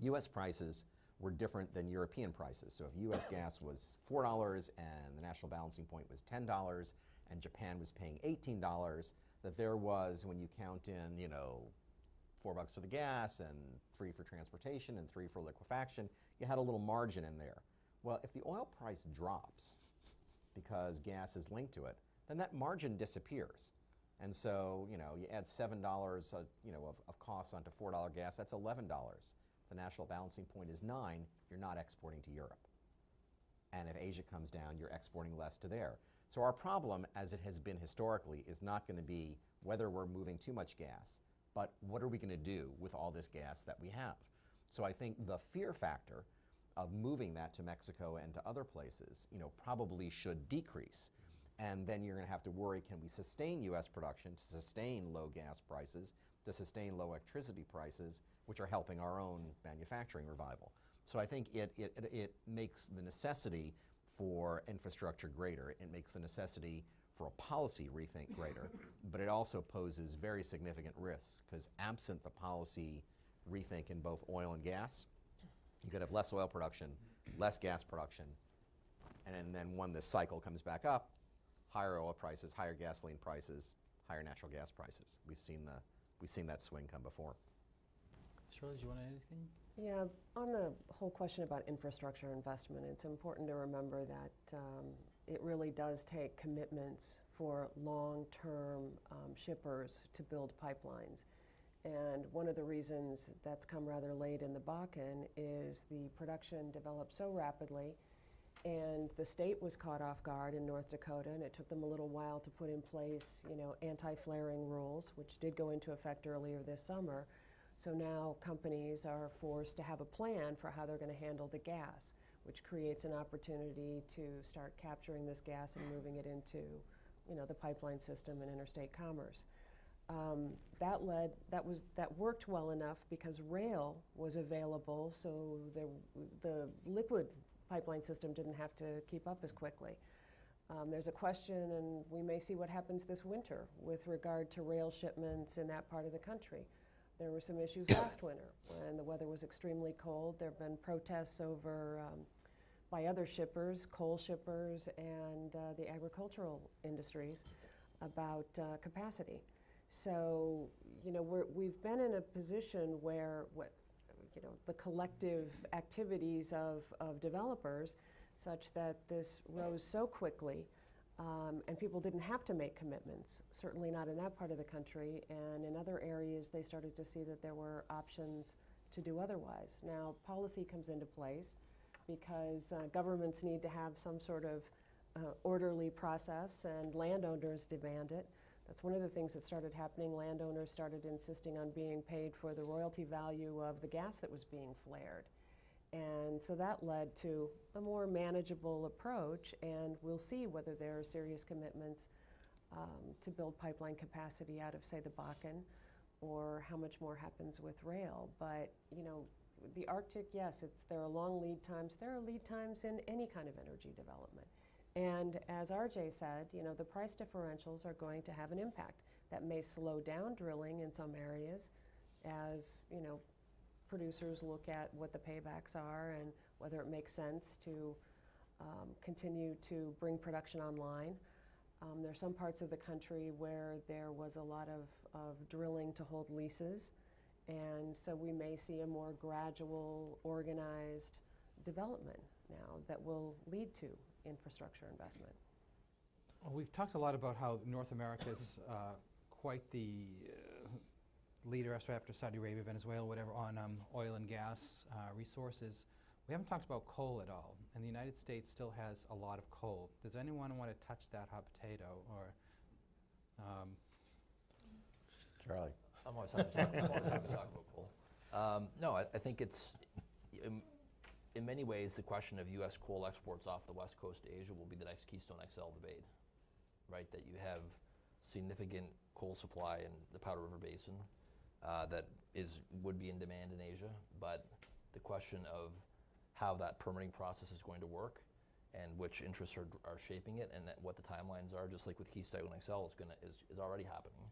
U.S. prices were different than European prices. So if U.S. gas was $4 and the national balancing point was $10 and Japan was paying $18, that there was, when you count in, $4 for the gas and $3 for transportation and $3 for liquefaction, you had a little margin in there. Well, if the oil price drops because gas is linked to it, then that margin disappears. And so, you add $7 of costs onto $4 gas, that's $11. If the national balancing point is $9, you're not exporting to Europe. And if Asia comes down, you're exporting less to there. So our problem, as it has been historically, is not going to be whether we're moving too much gas, but what are we going to do with all this gas that we have? So I think the fear factor of moving that to Mexico and to other places, probably should decrease. And then you're going to have to worry, can we sustain U.S. production to sustain low gas prices, to sustain low electricity prices, which are helping our own manufacturing revival. So I think it makes the necessity for infrastructure greater. It makes the necessity for a policy rethink greater, but it also poses very significant risks, because absent the policy rethink in both oil and gas, you could have less oil production, less gas production, And then when the cycle comes back up, higher oil prices, higher gasoline prices, higher natural gas prices. We've seen that swing come before. Shirley, do you want to add anything? Yeah, on the whole question about infrastructure investment, it's important to remember that it really does take commitments for long-term shippers to build pipelines. And one of the reasons that's come rather late in the Bakken is the production developed so rapidly, and the state was caught off guard in North Dakota, and it took them a little while to put in place, anti-flaring rules, which did go into effect earlier this summer. So now companies are forced to have a plan for how they're going to handle the gas, which creates an opportunity to start capturing this gas and moving it into, the pipeline system and interstate commerce. That worked well enough because rail was available, so the liquid pipeline system didn't have to keep up as quickly. There's a question, and we may see what happens this winter with regard to rail shipments in that part of the country. There were some issues last winter when the weather was extremely cold. There have been protests over by other shippers, coal shippers, and the agricultural industries about capacity. So, we've been in a position where the collective activities of developers, such that this rose so quickly, and people didn't have to make commitments, certainly not in that part of the country, and in other areas they started to see that there were options to do otherwise. Now, policy comes into place because governments need to have some sort of orderly process, and landowners demand it. That's one of the things that started happening. Landowners started insisting on being paid for the royalty value of the gas that was being flared. And so that led to a more manageable approach, and we'll see whether there are serious commitments to build pipeline capacity out of, say, the Bakken, or how much more happens with rail. But, the Arctic, yes, there are long lead times. There are lead times in any kind of energy development. And as RJ said, the price differentials are going to have an impact. That may slow down drilling in some areas as, producers look at what the paybacks are and whether it makes sense to continue to bring production online. There are some parts of the country where there was a lot of drilling to hold leases, and so we may see a more gradual, organized development now that will lead to infrastructure investment. Well, we've talked a lot about how North America is quite the leader after Saudi Arabia, Venezuela, whatever, on oil and gas resources. We haven't talked about coal at all, and the United States still has a lot of coal. Does anyone want to touch that hot potato, or? Charlie. I'm always happy to talk about coal. No, I think it's, in many ways, the question of U.S. coal exports off the west coast to Asia will be the next Keystone XL debate, right? That you have significant coal supply in the Powder River Basin that would be in demand in Asia, but the question of how that permitting process is going to work and which interests are shaping it, and what the timelines are, just like with Keystone XL, is already happening.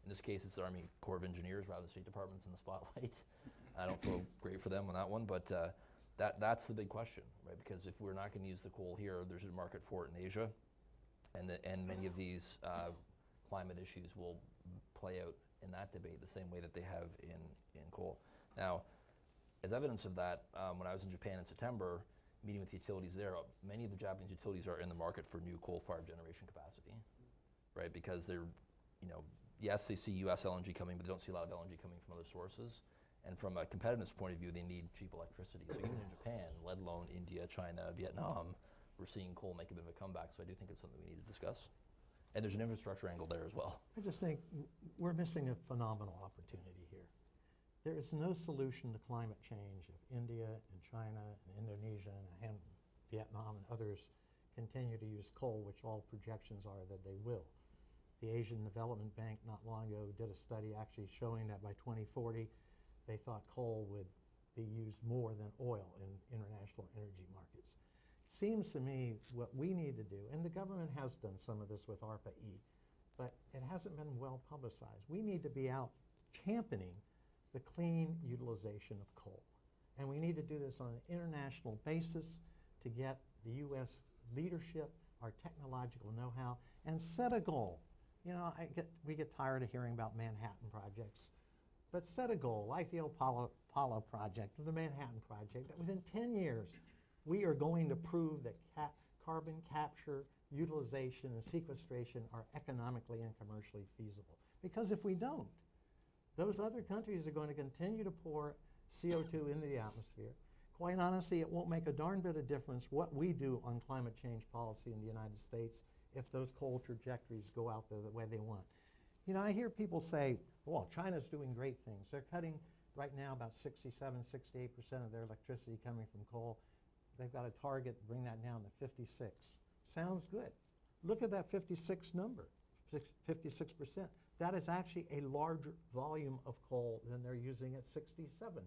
In this case, it's the Army Corps of Engineers rather than State Department's in the spotlight. I don't feel great for them on that one, but that's the big question, right? Because if we're not going to use the coal here, there's a market for it in Asia, and many of these climate issues will play out in that debate the same way that they have in coal. Now, as evidence of that, when I was in Japan in September, meeting with the utilities there, many of the Japanese utilities are in the market for new coal-fired generation capacity, right? Because they're, yes, they see U.S. LNG coming, but they don't see a lot of LNG coming from other sources. And from a competitiveness point of view, they need cheap electricity. So even in Japan, let alone India, China, Vietnam, we're seeing coal make a bit of a comeback. So I do think it's something we need to discuss. And there's an infrastructure angle there as well. I just think we're missing a phenomenal opportunity here. There is no solution to climate change if India and China and Indonesia and Vietnam and others continue to use coal, which all projections are that they will. The Asian Development Bank not long ago did a study actually showing that by 2040, they thought coal would be used more than oil in international energy markets. It seems to me what we need to do, and the government has done some of this with ARPA-E, but it hasn't been well publicized. We need to be out championing the clean utilization of coal. And we need to do this on an international basis to get the U.S. leadership, our technological know-how, and set a goal. You know, we get tired of hearing about Manhattan projects, but set a goal, like the Apollo project or the Manhattan project, that within 10 years, we are going to prove that carbon capture, utilization, and sequestration are economically and commercially feasible. Because if we don't, those other countries are going to continue to pour CO2 into the atmosphere. Quite honestly, it won't make a darn bit of difference what we do on climate change policy in the United States if those coal trajectories go out there the way they want. You know, I hear people say, well, China's doing great things. They're cutting right now about 67, 68% of their electricity coming from coal. They've got a target to bring that down to 56. Sounds good. Look at that 56 number, 56%. That is actually a larger volume of coal than they're using at 67%.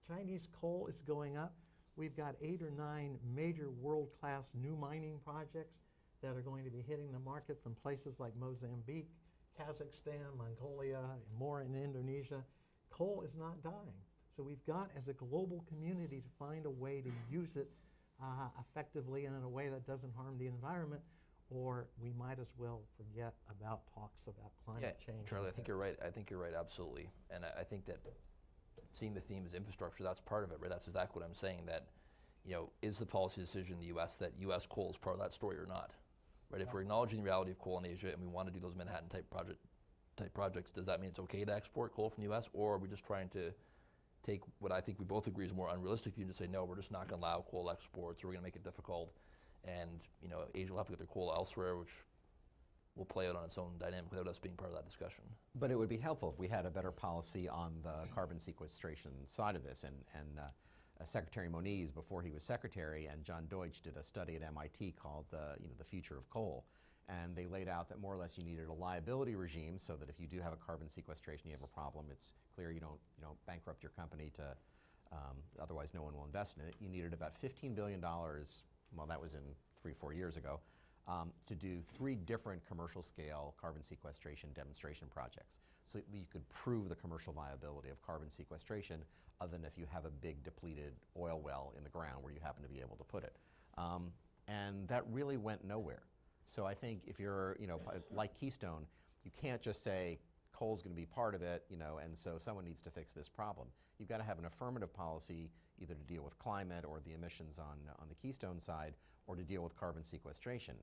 Chinese coal is going up. We've got 8 or 9 major world-class new mining projects that are going to be hitting the market from places like Mozambique, Kazakhstan, Mongolia, and more in Indonesia. Coal is not dying. So we've got, as a global community, to find a way to use it effectively and in a way that doesn't harm the environment, or we might as well forget about talks about climate change. Charlie, I think you're right. I think you're right, absolutely. And I think that seeing the theme as infrastructure, that's part of it, right? That's exactly what I'm saying, that, you know, is the policy decision in the U.S. that U.S. coal is part of that story or not? Right? If we're acknowledging the reality of coal in Asia and we want to do those Manhattan-type projects, does that mean it's okay to export coal from the U.S., or are we just trying to take what I think we both agree is a more unrealistic view and just say, no, we're just not going to allow coal exports, or we're going to make it difficult, and, you know, Asia will have to get their coal elsewhere, which will play out on its own dynamic without us being part of that discussion. But it would be helpful if we had a better policy on the carbon sequestration side of this. And Secretary Moniz, before he was secretary, and John Deutsch did a study at MIT called the Future of Coal. And they laid out that more or less you needed a liability regime so that if you do have a carbon sequestration, you have a problem, it's clear you don't bankrupt your company to, otherwise no one will invest in it. You needed about $15 billion, well, that was in 3-4 years ago, to do 3 different commercial scale carbon sequestration demonstration projects. So you could prove the commercial viability of carbon sequestration other than if you have a big depleted oil well in the ground where you happen to be able to put it. And that really went nowhere. So I think if you're, like Keystone, you can't just say coal's going to be part of it, and so someone needs to fix this problem. You've got to have an affirmative policy either to deal with climate or the emissions on the Keystone side, or to deal with carbon sequestration.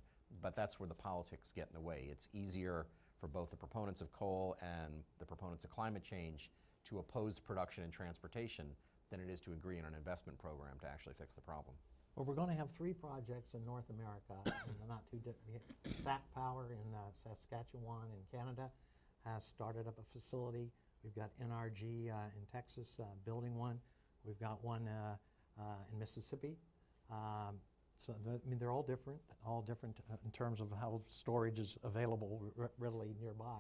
But that's where the politics get in the way. It's easier for both the proponents of coal and the proponents of climate change to oppose production and transportation than it is to agree on an investment program to actually fix the problem. Well, we're going to have 3 projects in North America in the not too distant. SAC Power in Saskatchewan in Canada has started up a facility. We've got NRG in Texas building one. We've got one in Mississippi. They're all different in terms of how storage is available readily nearby.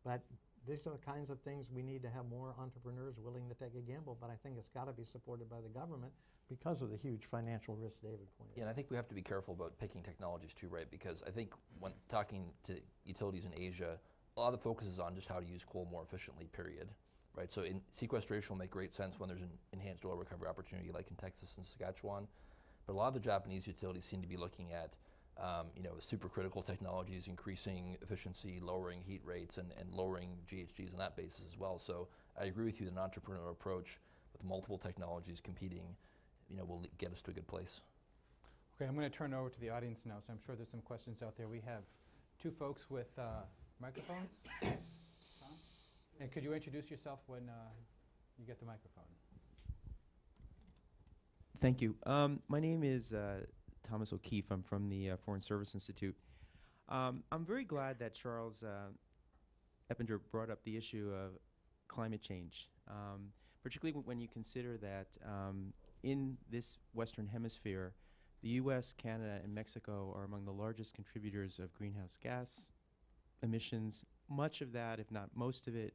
But these are the kinds of things we need to have more entrepreneurs willing to take a gamble, but I think it's got to be supported by the government because of the huge financial risk David pointed out. Yeah, and I think we have to be careful about picking technologies too, right? Because I think when talking to utilities in Asia, a lot of the focus is on just how to use coal more efficiently, period. Right? So sequestration will make great sense when there's an enhanced oil recovery opportunity like in Texas and Saskatchewan. But a lot of the Japanese utilities seem to be looking at supercritical technologies, increasing efficiency, lowering heat rates, and lowering GHGs on that basis as well. So I agree with you that an entrepreneurial approach with multiple technologies competing will get us to a good place. Okay, I'm going to turn over to the audience now, so I'm sure there's some questions out there. We have 2 folks with microphones. Tom? And could you introduce yourself when you get the microphone? Thank you. My name is Thomas O'Keefe. I'm from the Foreign Service Institute. I'm very glad that Charles Eppinger brought up the issue of climate change, particularly when you consider that in this Western Hemisphere, the U.S., Canada, and Mexico are among the largest contributors of greenhouse gas emissions. Much of that, if not most of it,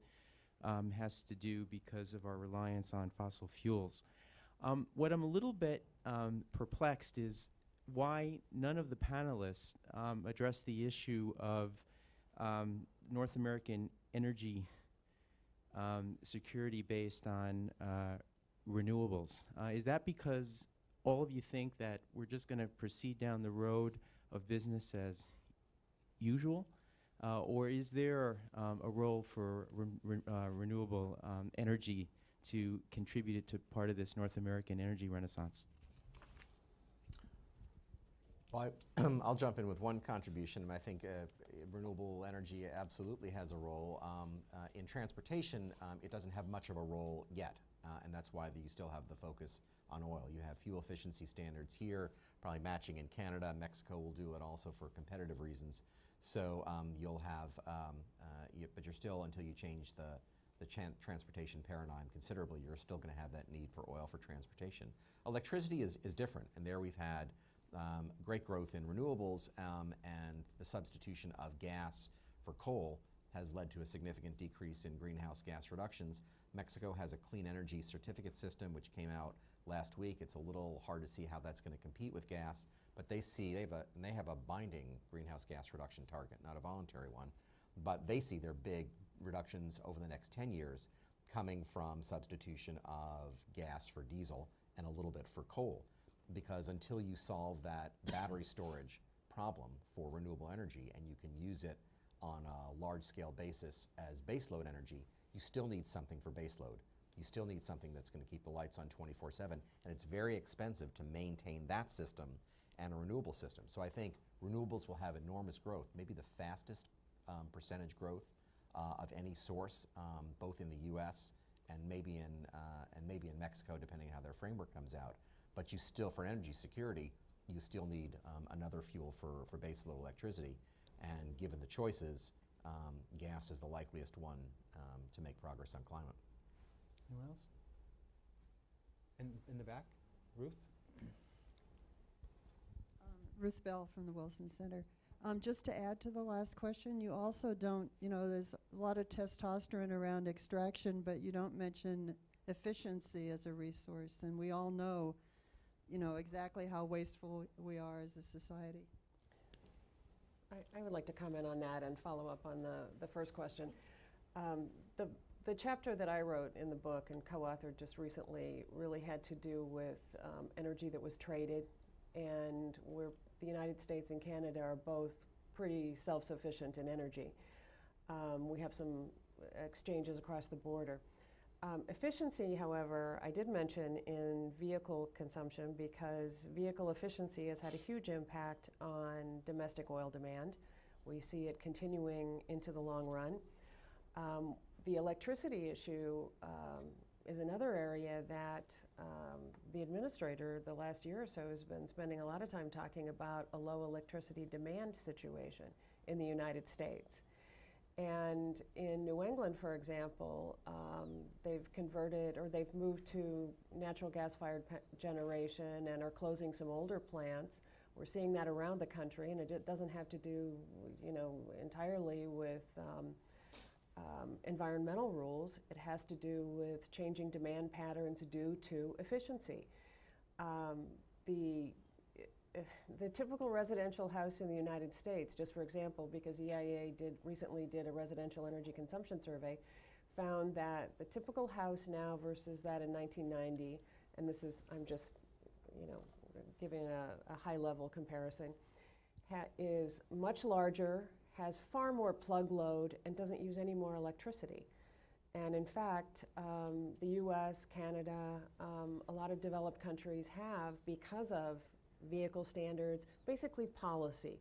has to do because of our reliance on fossil fuels. What I'm a little bit perplexed is why none of the panelists address the issue of North American energy security based on renewables. Is that because all of you think that we're just going to proceed down the road of business as usual? Or is there a role for renewable energy to contribute to part of this North American energy renaissance? Well, I'll jump in with one contribution, and I think renewable energy absolutely has a role. In transportation, it doesn't have much of a role yet, and that's why you still have the focus on oil. You have fuel efficiency standards here, probably matching in Canada. Mexico will do it also for competitive reasons. So you'll have, but you're still, until you change the transportation paradigm considerably, you're still going to have that need for oil for transportation. Electricity is different, and there we've had great growth in renewables, and the substitution of gas for coal has led to a significant decrease in greenhouse gas reductions. Mexico has a clean energy certificate system which came out last week. It's a little hard to see how that's going to compete with gas, but they have a binding greenhouse gas reduction target, not a voluntary one, but they see their big reductions over the next 10 years coming from substitution of gas for diesel and a little bit for coal. Because until you solve that battery storage problem for renewable energy and you can use it on a large-scale basis as baseload energy, you still need something for baseload. You still need something that's going to keep the lights on 24/7, and it's very expensive to maintain that system and a renewable system. So I think renewables will have enormous growth, maybe the fastest percentage growth of any source, both in the U.S. and maybe in Mexico, depending on how their framework comes out. But you still, for energy security, you still need another fuel for baseload electricity. And given the choices, gas is the likeliest one to make progress on climate. Anyone else? In the back, Ruth? Ruth Bell from the Wilson Center. Just to add to the last question, you also don't, there's a lot of testosterone around extraction, but you don't mention efficiency as a resource. And we all know, exactly how wasteful we are as a society. I would like to comment on that and follow up on the first question. The chapter that I wrote in the book and co-authored just recently really had to do with energy that was traded, and the United States and Canada are both pretty self-sufficient in energy. We have some exchanges across the border. Efficiency, however, I did mention in vehicle consumption, because vehicle efficiency has had a huge impact on domestic oil demand. We see it continuing into the long run. The electricity issue is another area that the administrator the last year or so has been spending a lot of time talking about a low electricity demand situation in the United States. And in New England, for example, they've converted, or they've moved to natural gas-fired generation and are closing some older plants. We're seeing that around the country, and it doesn't have to do, entirely with environmental rules. It has to do with changing demand patterns due to efficiency. The typical residential house in the United States, just for example, because EIA recently did a residential energy consumption survey, found that the typical house now versus that in 1990, and this is, I'm just, giving a high-level comparison, is much larger, has far more plug load, and doesn't use any more electricity. And in fact, the US, Canada, a lot of developed countries have, because of vehicle standards, basically policy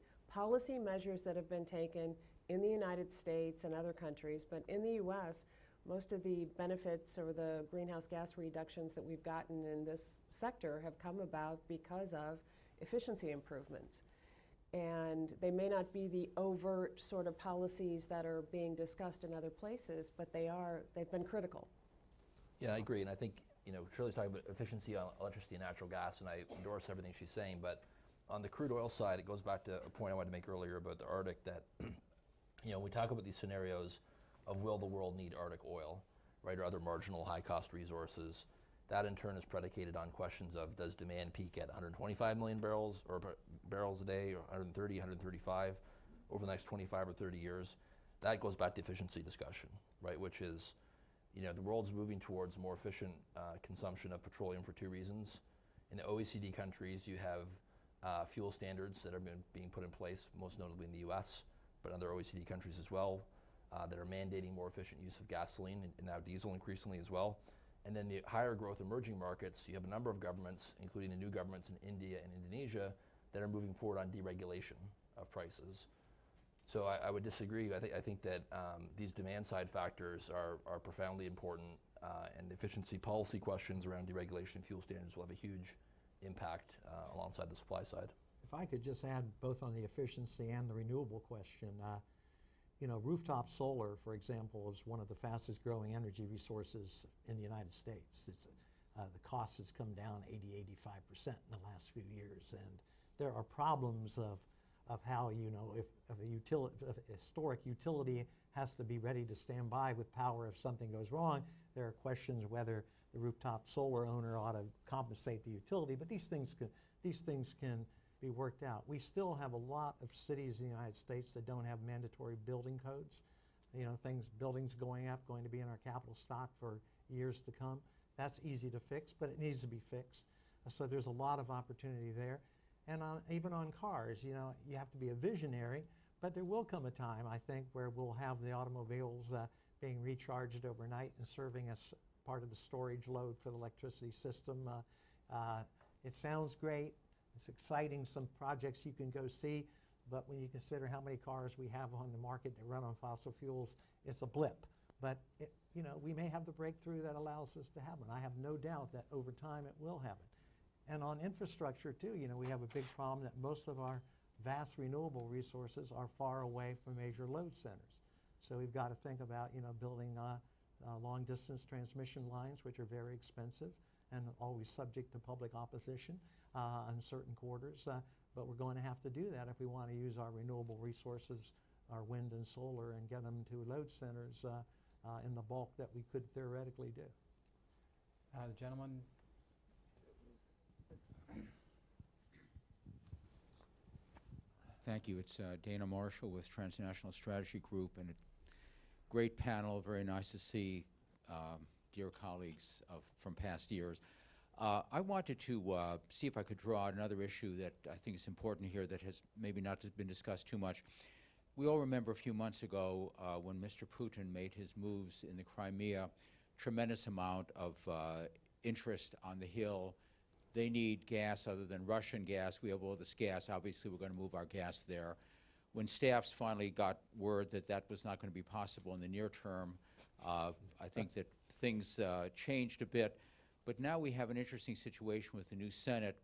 measures that have been taken in the United States and other countries, but in the US, most of the benefits or the greenhouse gas reductions that we've gotten in this sector have come about because of efficiency improvements. And they may not be the overt sort of policies that are being discussed in other places, but they've been critical. Yeah, I agree, and I think, Shirley's talking about efficiency on electricity and natural gas, and I endorse everything she's saying, but on the crude oil side, it goes back to a point I wanted to make earlier about the Arctic, that, we talk about these scenarios of will the world need Arctic oil, right, or other marginal high-cost resources. That in turn is predicated on questions of, does demand peak at 125 million barrels a day, or 130, 135 over the next 25 or 30 years? That goes back to the efficiency discussion, right, which is, the world's moving towards more efficient consumption of petroleum for two reasons. In the OECD countries, you have fuel standards that are being put in place, most notably in the US, but other OECD countries as well, that are mandating more efficient use of gasoline and now diesel increasingly as well. And then the higher growth emerging markets, you have a number of governments, including the new governments in India and Indonesia, that are moving forward on deregulation of prices. So I would disagree. I think that these demand side factors are profoundly important, and efficiency policy questions around deregulation and fuel standards will have a huge impact alongside the supply side. If I could just add both on the efficiency and the renewable question, you know, rooftop solar, for example, is one of the fastest growing energy resources in the United States. The cost has come down 80–85% in the last few years, and there are problems of how, you know, if a historic utility has to be ready to stand by with power if something goes wrong, there are questions whether the rooftop solar owner ought to compensate the utility, but these things can be worked out. We still have a lot of cities in the United States that don't have mandatory building codes. You know, buildings going up, going to be in our capital stock for years to come. That's easy to fix, but it needs to be fixed. So there's a lot of opportunity there. And even on cars, you know, you have to be a visionary, but there will come a time, I think, where we'll have the automobiles being recharged overnight and serving as part of the storage load for the electricity system. It sounds great. It's exciting, some projects you can go see, but when you consider how many cars we have on the market that run on fossil fuels, it's a blip. But, you know, we may have the breakthrough that allows us to have it. I have no doubt that over time it will have it. And on infrastructure too, you know, we have a big problem that most of our vast renewable resources are far away from major load centers. So we've got to think about, you know, building long distance transmission lines, which are very expensive and always subject to public opposition in certain quarters. But we're going to have to do that if we want to use our renewable resources, our wind and solar, and get them to load centers in the bulk that we could theoretically do. The gentleman. Thank you. It's Dana Marshall with Transnational Strategy Group, and a great panel. Very nice to see dear colleagues from past years. I wanted to see if I could draw out another issue that I think is important here that has maybe not been discussed too much. We all remember a few months ago when Mr. Putin made his moves in the Crimea, tremendous amount of interest on the Hill. They need gas other than Russian gas. We have all this gas. Obviously, we're going to move our gas there. When staffs finally got word that that was not going to be possible in the near term, I think that things changed a bit. But now we have an interesting situation with the new Senate.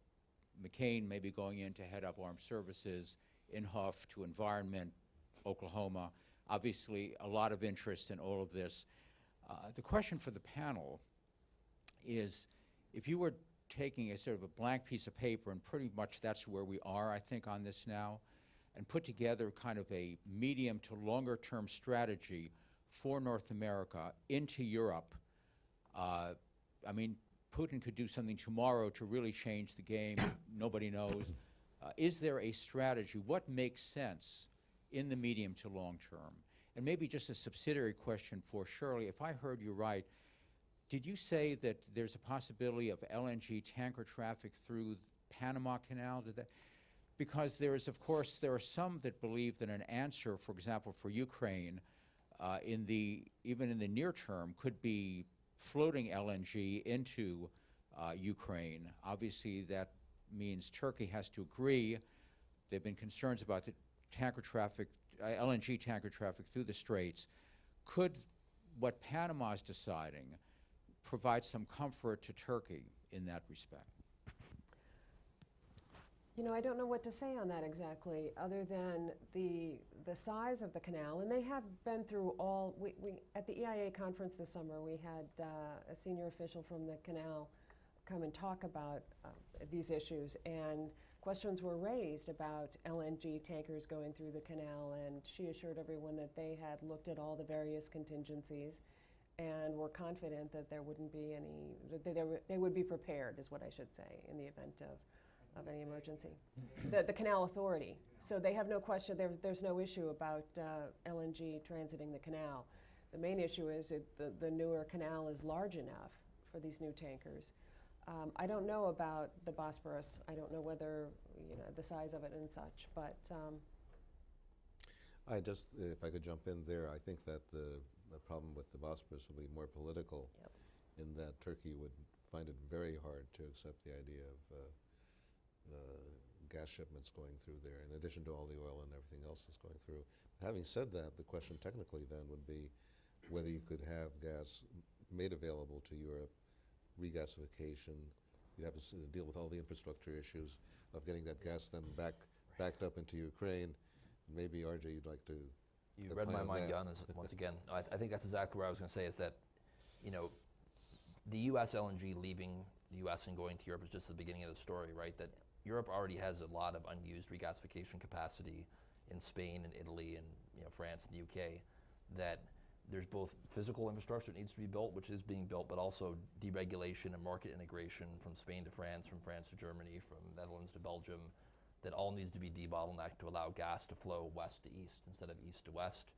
McCain may be going in to head up armed services, Inhofe to environment, Oklahoma. Obviously, a lot of interest in all of this. The question for the panel is, if you were taking a sort of a blank piece of paper, and pretty much that's where we are, I think, on this now, and put together kind of a medium to longer term strategy for North America into Europe. I mean, Putin could do something tomorrow to really change the game. Nobody knows. Is there a strategy? What makes sense in the medium to long term? And maybe just a subsidiary question for Shirley. If I heard you right, did you say that there's a possibility of LNG tanker traffic through Panama Canal? Because there is, of course, there are some that believe that an answer, for example, for Ukraine, even in the near term, could be floating LNG into Ukraine. Obviously, that means Turkey has to agree. There have been concerns about the tanker traffic, LNG tanker traffic through the Straits. Could what Panama is deciding provide some comfort to Turkey in that respect? You know, I don't know what to say on that exactly, other than the size of the canal. And they have been through all, at the EIA conference this summer, we had a senior official from the canal come and talk about these issues. And questions were raised about LNG tankers going through the canal. And she assured everyone that they had looked at all the various contingencies and were confident that there wouldn't be any, that they would be prepared, is what I should say, in the event of any emergency. The Canal Authority. So they have no question, there's no issue about LNG transiting the canal. The main issue is the newer canal is large enough for these new tankers. I don't know about the Bosporus. I don't know whether, the size of it and such, but if I could jump in there, I think that the problem with the Bosporus will be more political, Yep. in that Turkey would find it very hard to accept the idea of gas shipments going through there, in addition to all the oil and everything else that's going through. Having said that, the question technically then would be whether you could have gas made available to Europe, regasification. You'd have to deal with all the infrastructure issues of getting that gas then backed up into Ukraine. Maybe, RJ, you'd like to You read my opine on mind, that. Jan, once again. I think that's exactly what I was going to say, is that, the U.S. LNG leaving the U.S. and going to Europe is just the beginning of the story, right? That Europe already has a lot of unused regasification capacity in Spain and Italy and France and the UK, that there's both physical infrastructure that needs to be built, which is being built, but also deregulation and market integration from Spain to France, from France to Germany, from Netherlands to Belgium, that all needs to be debottlenecked to allow gas to flow west to east instead of east to west.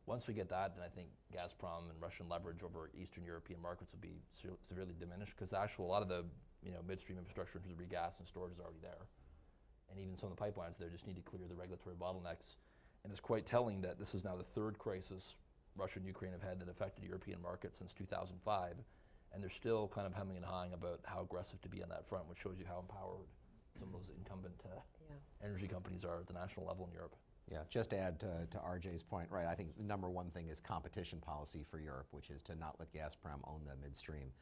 Once we get that, then I think Gazprom and Russian leverage over Eastern European markets will be severely diminished, because a lot of the midstream infrastructure in terms of regas and storage is already there. And even some of the pipelines there just need to clear the regulatory bottlenecks. And it's quite telling that this is now the third crisis Russia and Ukraine have had that affected European markets since 2005. And they're still kind of hemming and hawing about how aggressive to be on that front, which shows you how empowered some of those incumbent energy companies are at the national level in Europe. Yeah, just to add to RJ's point, right, I think the number one thing is competition policy for Europe, which is to not let Gazprom own the midstream,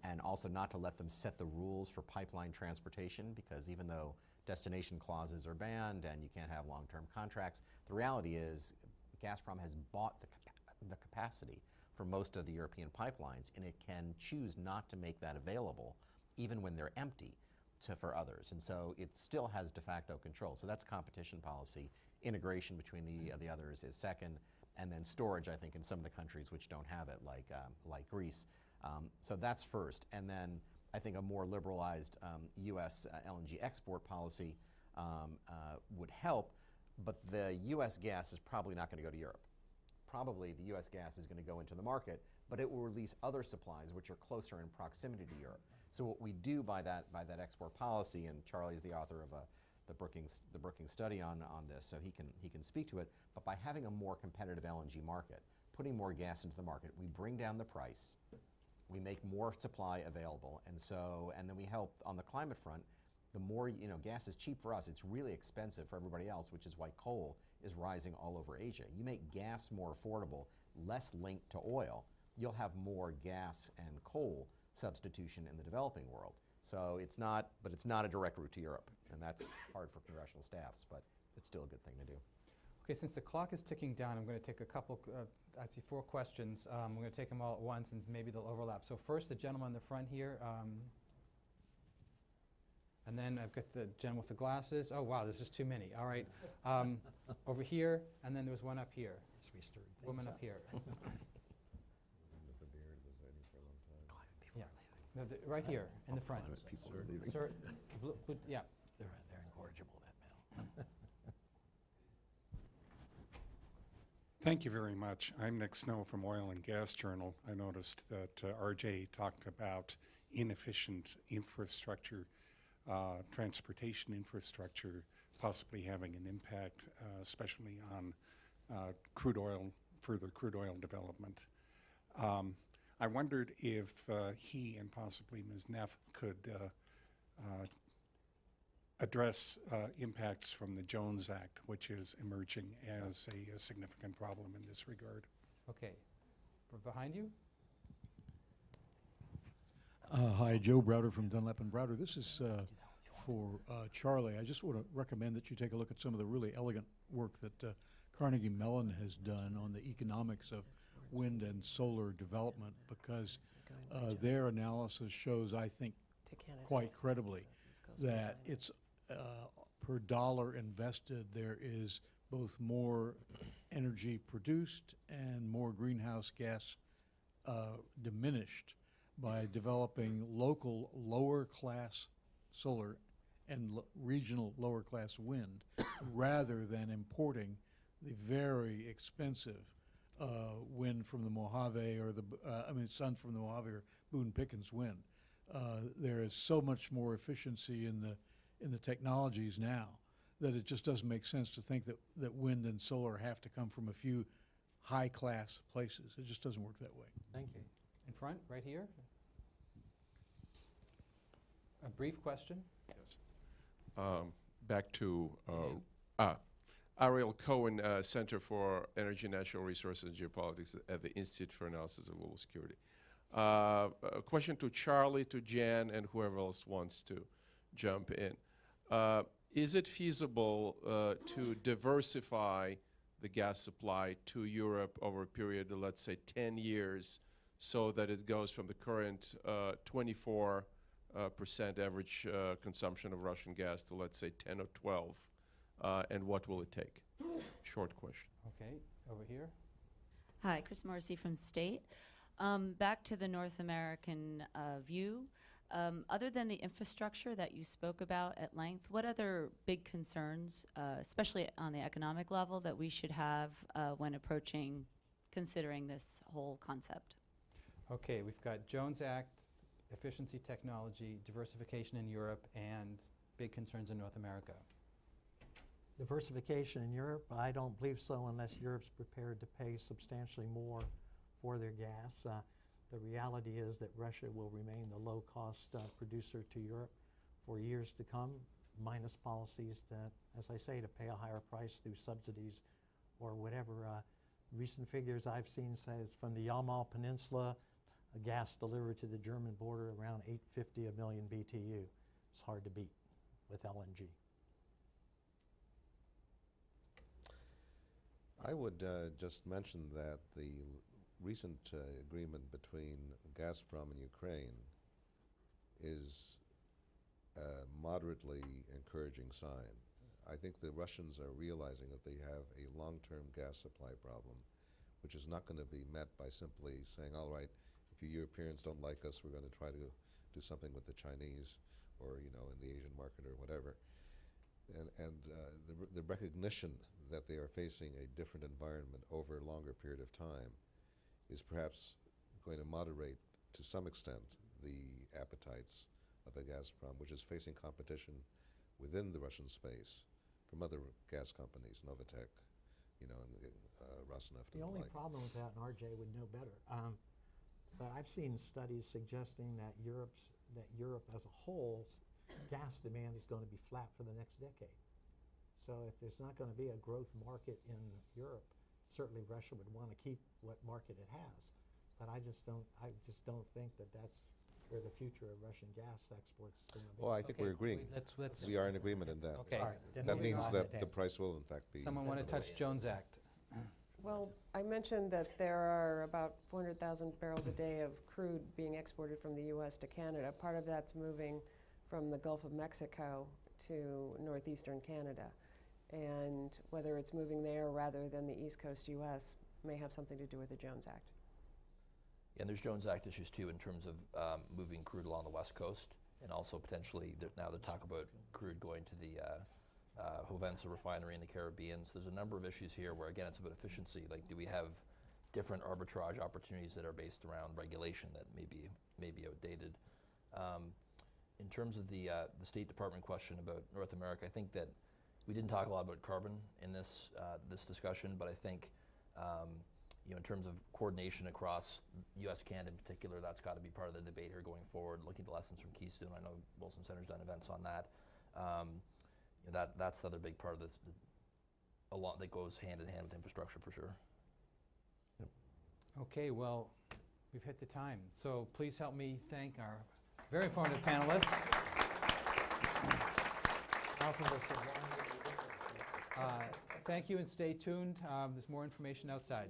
and also not to let them set the rules for pipeline transportation, because even though destination clauses are banned and you can't have long-term contracts, the reality is Gazprom has bought the capacity for most of the European pipelines, and it can choose not to make that available even when they're empty for others. And so it still has de facto control. So that's competition policy. Integration between the others is second, and then storage, I think, in some of the countries which don't have it, like Greece. So that's first, and then I think a more liberalized U.S. LNG export policy would help, but the U.S. gas is probably not going to go to Europe. Probably the U.S. gas is going to go into the market, but it will release other supplies which are closer in proximity to Europe. So what we do by that export policy, and Charlie's the author of the Brookings study on this, so he can speak to it. But by having a more competitive LNG market, putting more gas into the market, we bring down the price, we make more supply available, and then we help on the climate front. The more gas is cheap for us, it's really expensive for everybody else, which is why coal is rising all over Asia. You make gas more affordable, less linked to oil, you'll have more gas and coal substitution in the developing world. So it's not a direct route to Europe, and that's hard for congressional staffs, but it's still a good thing to do. Okay, since the clock is ticking down, I'm going to take a couple, I see 4 questions. I'm going to take them all at once, and maybe they'll overlap. So first, the gentleman in the front here, and then I've got the gentleman with the glasses. Oh, wow, this is too many. All right. Over here, and then there was one up here. Yes, we stirred things Woman up here. Yeah. No, right here, in the front. People are leaving. Sir, yeah. They're incorrigible, that male. Thank you very much. I'm Nick Snow from Oil and Gas Journal. I noticed that RJ talked about inefficient infrastructure, transportation infrastructure, possibly having an impact, especially on further crude oil development. I wondered if he and possibly Ms. Neff could address impacts from the Jones Act, which is emerging as a significant problem in this regard. Okay. Behind you? Hi, Joe Browder from Dunlap and Browder. This is for Charlie. I just want to recommend that you take a look at some of the really elegant work that Carnegie Mellon has done on the economics of wind and solar development, because their analysis shows, I think, quite credibly that it's per dollar invested, there is both more energy produced and more greenhouse gas diminished by developing local lower class solar and regional lower class wind rather than importing the very expensive wind from the Mojave or sun from the Mojave or Boone Pickens wind. there is so much more efficiency in the technologies now that it just doesn't make sense to think that wind and solar have to come from a few high-class places. It just doesn't work that way. Thank you. In front, right here. A brief question. Back to Ariel Cohen, Center for Energy, Natural Resources, and Geopolitics at the Institute for Analysis of Global Security. A question to Charlie, to Jan, and whoever else wants to jump in. Is it feasible to diversify the gas supply to Europe over a period of, let's say, 10 years, so that it goes from the current 24% average consumption of Russian gas to, let's say, 10 or 12? And what will it take? Short question. Okay, over here. Hi, Chris Morrissey from State. Back to the North American view. Other than the infrastructure that you spoke about at length, what other big concerns, especially on the economic level, that we should have when considering this whole concept? Okay, we've got Jones Act, efficiency technology, diversification in Europe, and big concerns in North America. Diversification in Europe, I don't believe so unless Europe's prepared to pay substantially more for their gas. The reality is that Russia will remain the low-cost producer to Europe for years to come, minus policies that, as I say, to pay a higher price through subsidies or whatever. Recent figures I've seen says from the Yamal Peninsula, a gas delivered to the German border around $850 a million BTU. It's hard to beat with LNG. I would just mention that the recent agreement between Gazprom and Ukraine is a moderately encouraging sign. I think the Russians are realizing that they have a long-term gas supply problem, which is not going to be met by simply saying, all right, if you Europeans don't like us, we're going to try to do something with the Chinese or, you know, in the Asian market or whatever. And the recognition that they are facing a different environment over a longer period of time is perhaps going to moderate to some extent the appetites of a Gazprom, which is facing competition within the Russian space from other gas companies, Novatek, you know, and Rosneft. The only problem with that, and RJ would know better, but I've seen studies suggesting that Europe as a whole, gas demand is going to be flat for the next decade. So if there's not going to be a growth market in Europe, certainly Russia would want to keep what market it has. But I just don't think that that's where the future of Russian gas exports is going to be. Well, I think we're agreeing. We are in agreement in that. Okay. All right, then That moving means on that to the Ted. price will in fact be. Someone want to touch Jones Act? Well, I mentioned that there are about 400,000 barrels a day of crude being exported from the U.S. to Canada. Part of that's moving from the Gulf of Mexico to northeastern Canada. And whether it's moving there rather than the East Coast U.S. may have something to do with the Jones Act. Yeah, and there's Jones Act issues too in terms of moving crude along the West Coast, and also potentially now they talk about crude going to the Hovensa refinery in the Caribbean. So there's a number of issues here where, again, it's about efficiency. Like, do we have different arbitrage opportunities that are based around regulation that may be outdated? In terms of the State Department question about North America, I think that we didn't talk a lot about carbon in this discussion, but I think you know, in terms of coordination across U.S., Canada in particular, that's got to be part of the debate here going forward. Looking at the lessons from Keystone, I know Wilson Center's done events on that. You know, that's the other big part of this. A lot that goes hand in hand with infrastructure for sure. Okay, well, we've hit the time. So please help me thank our very informative panelists. Thank you and stay tuned. There's more information outside.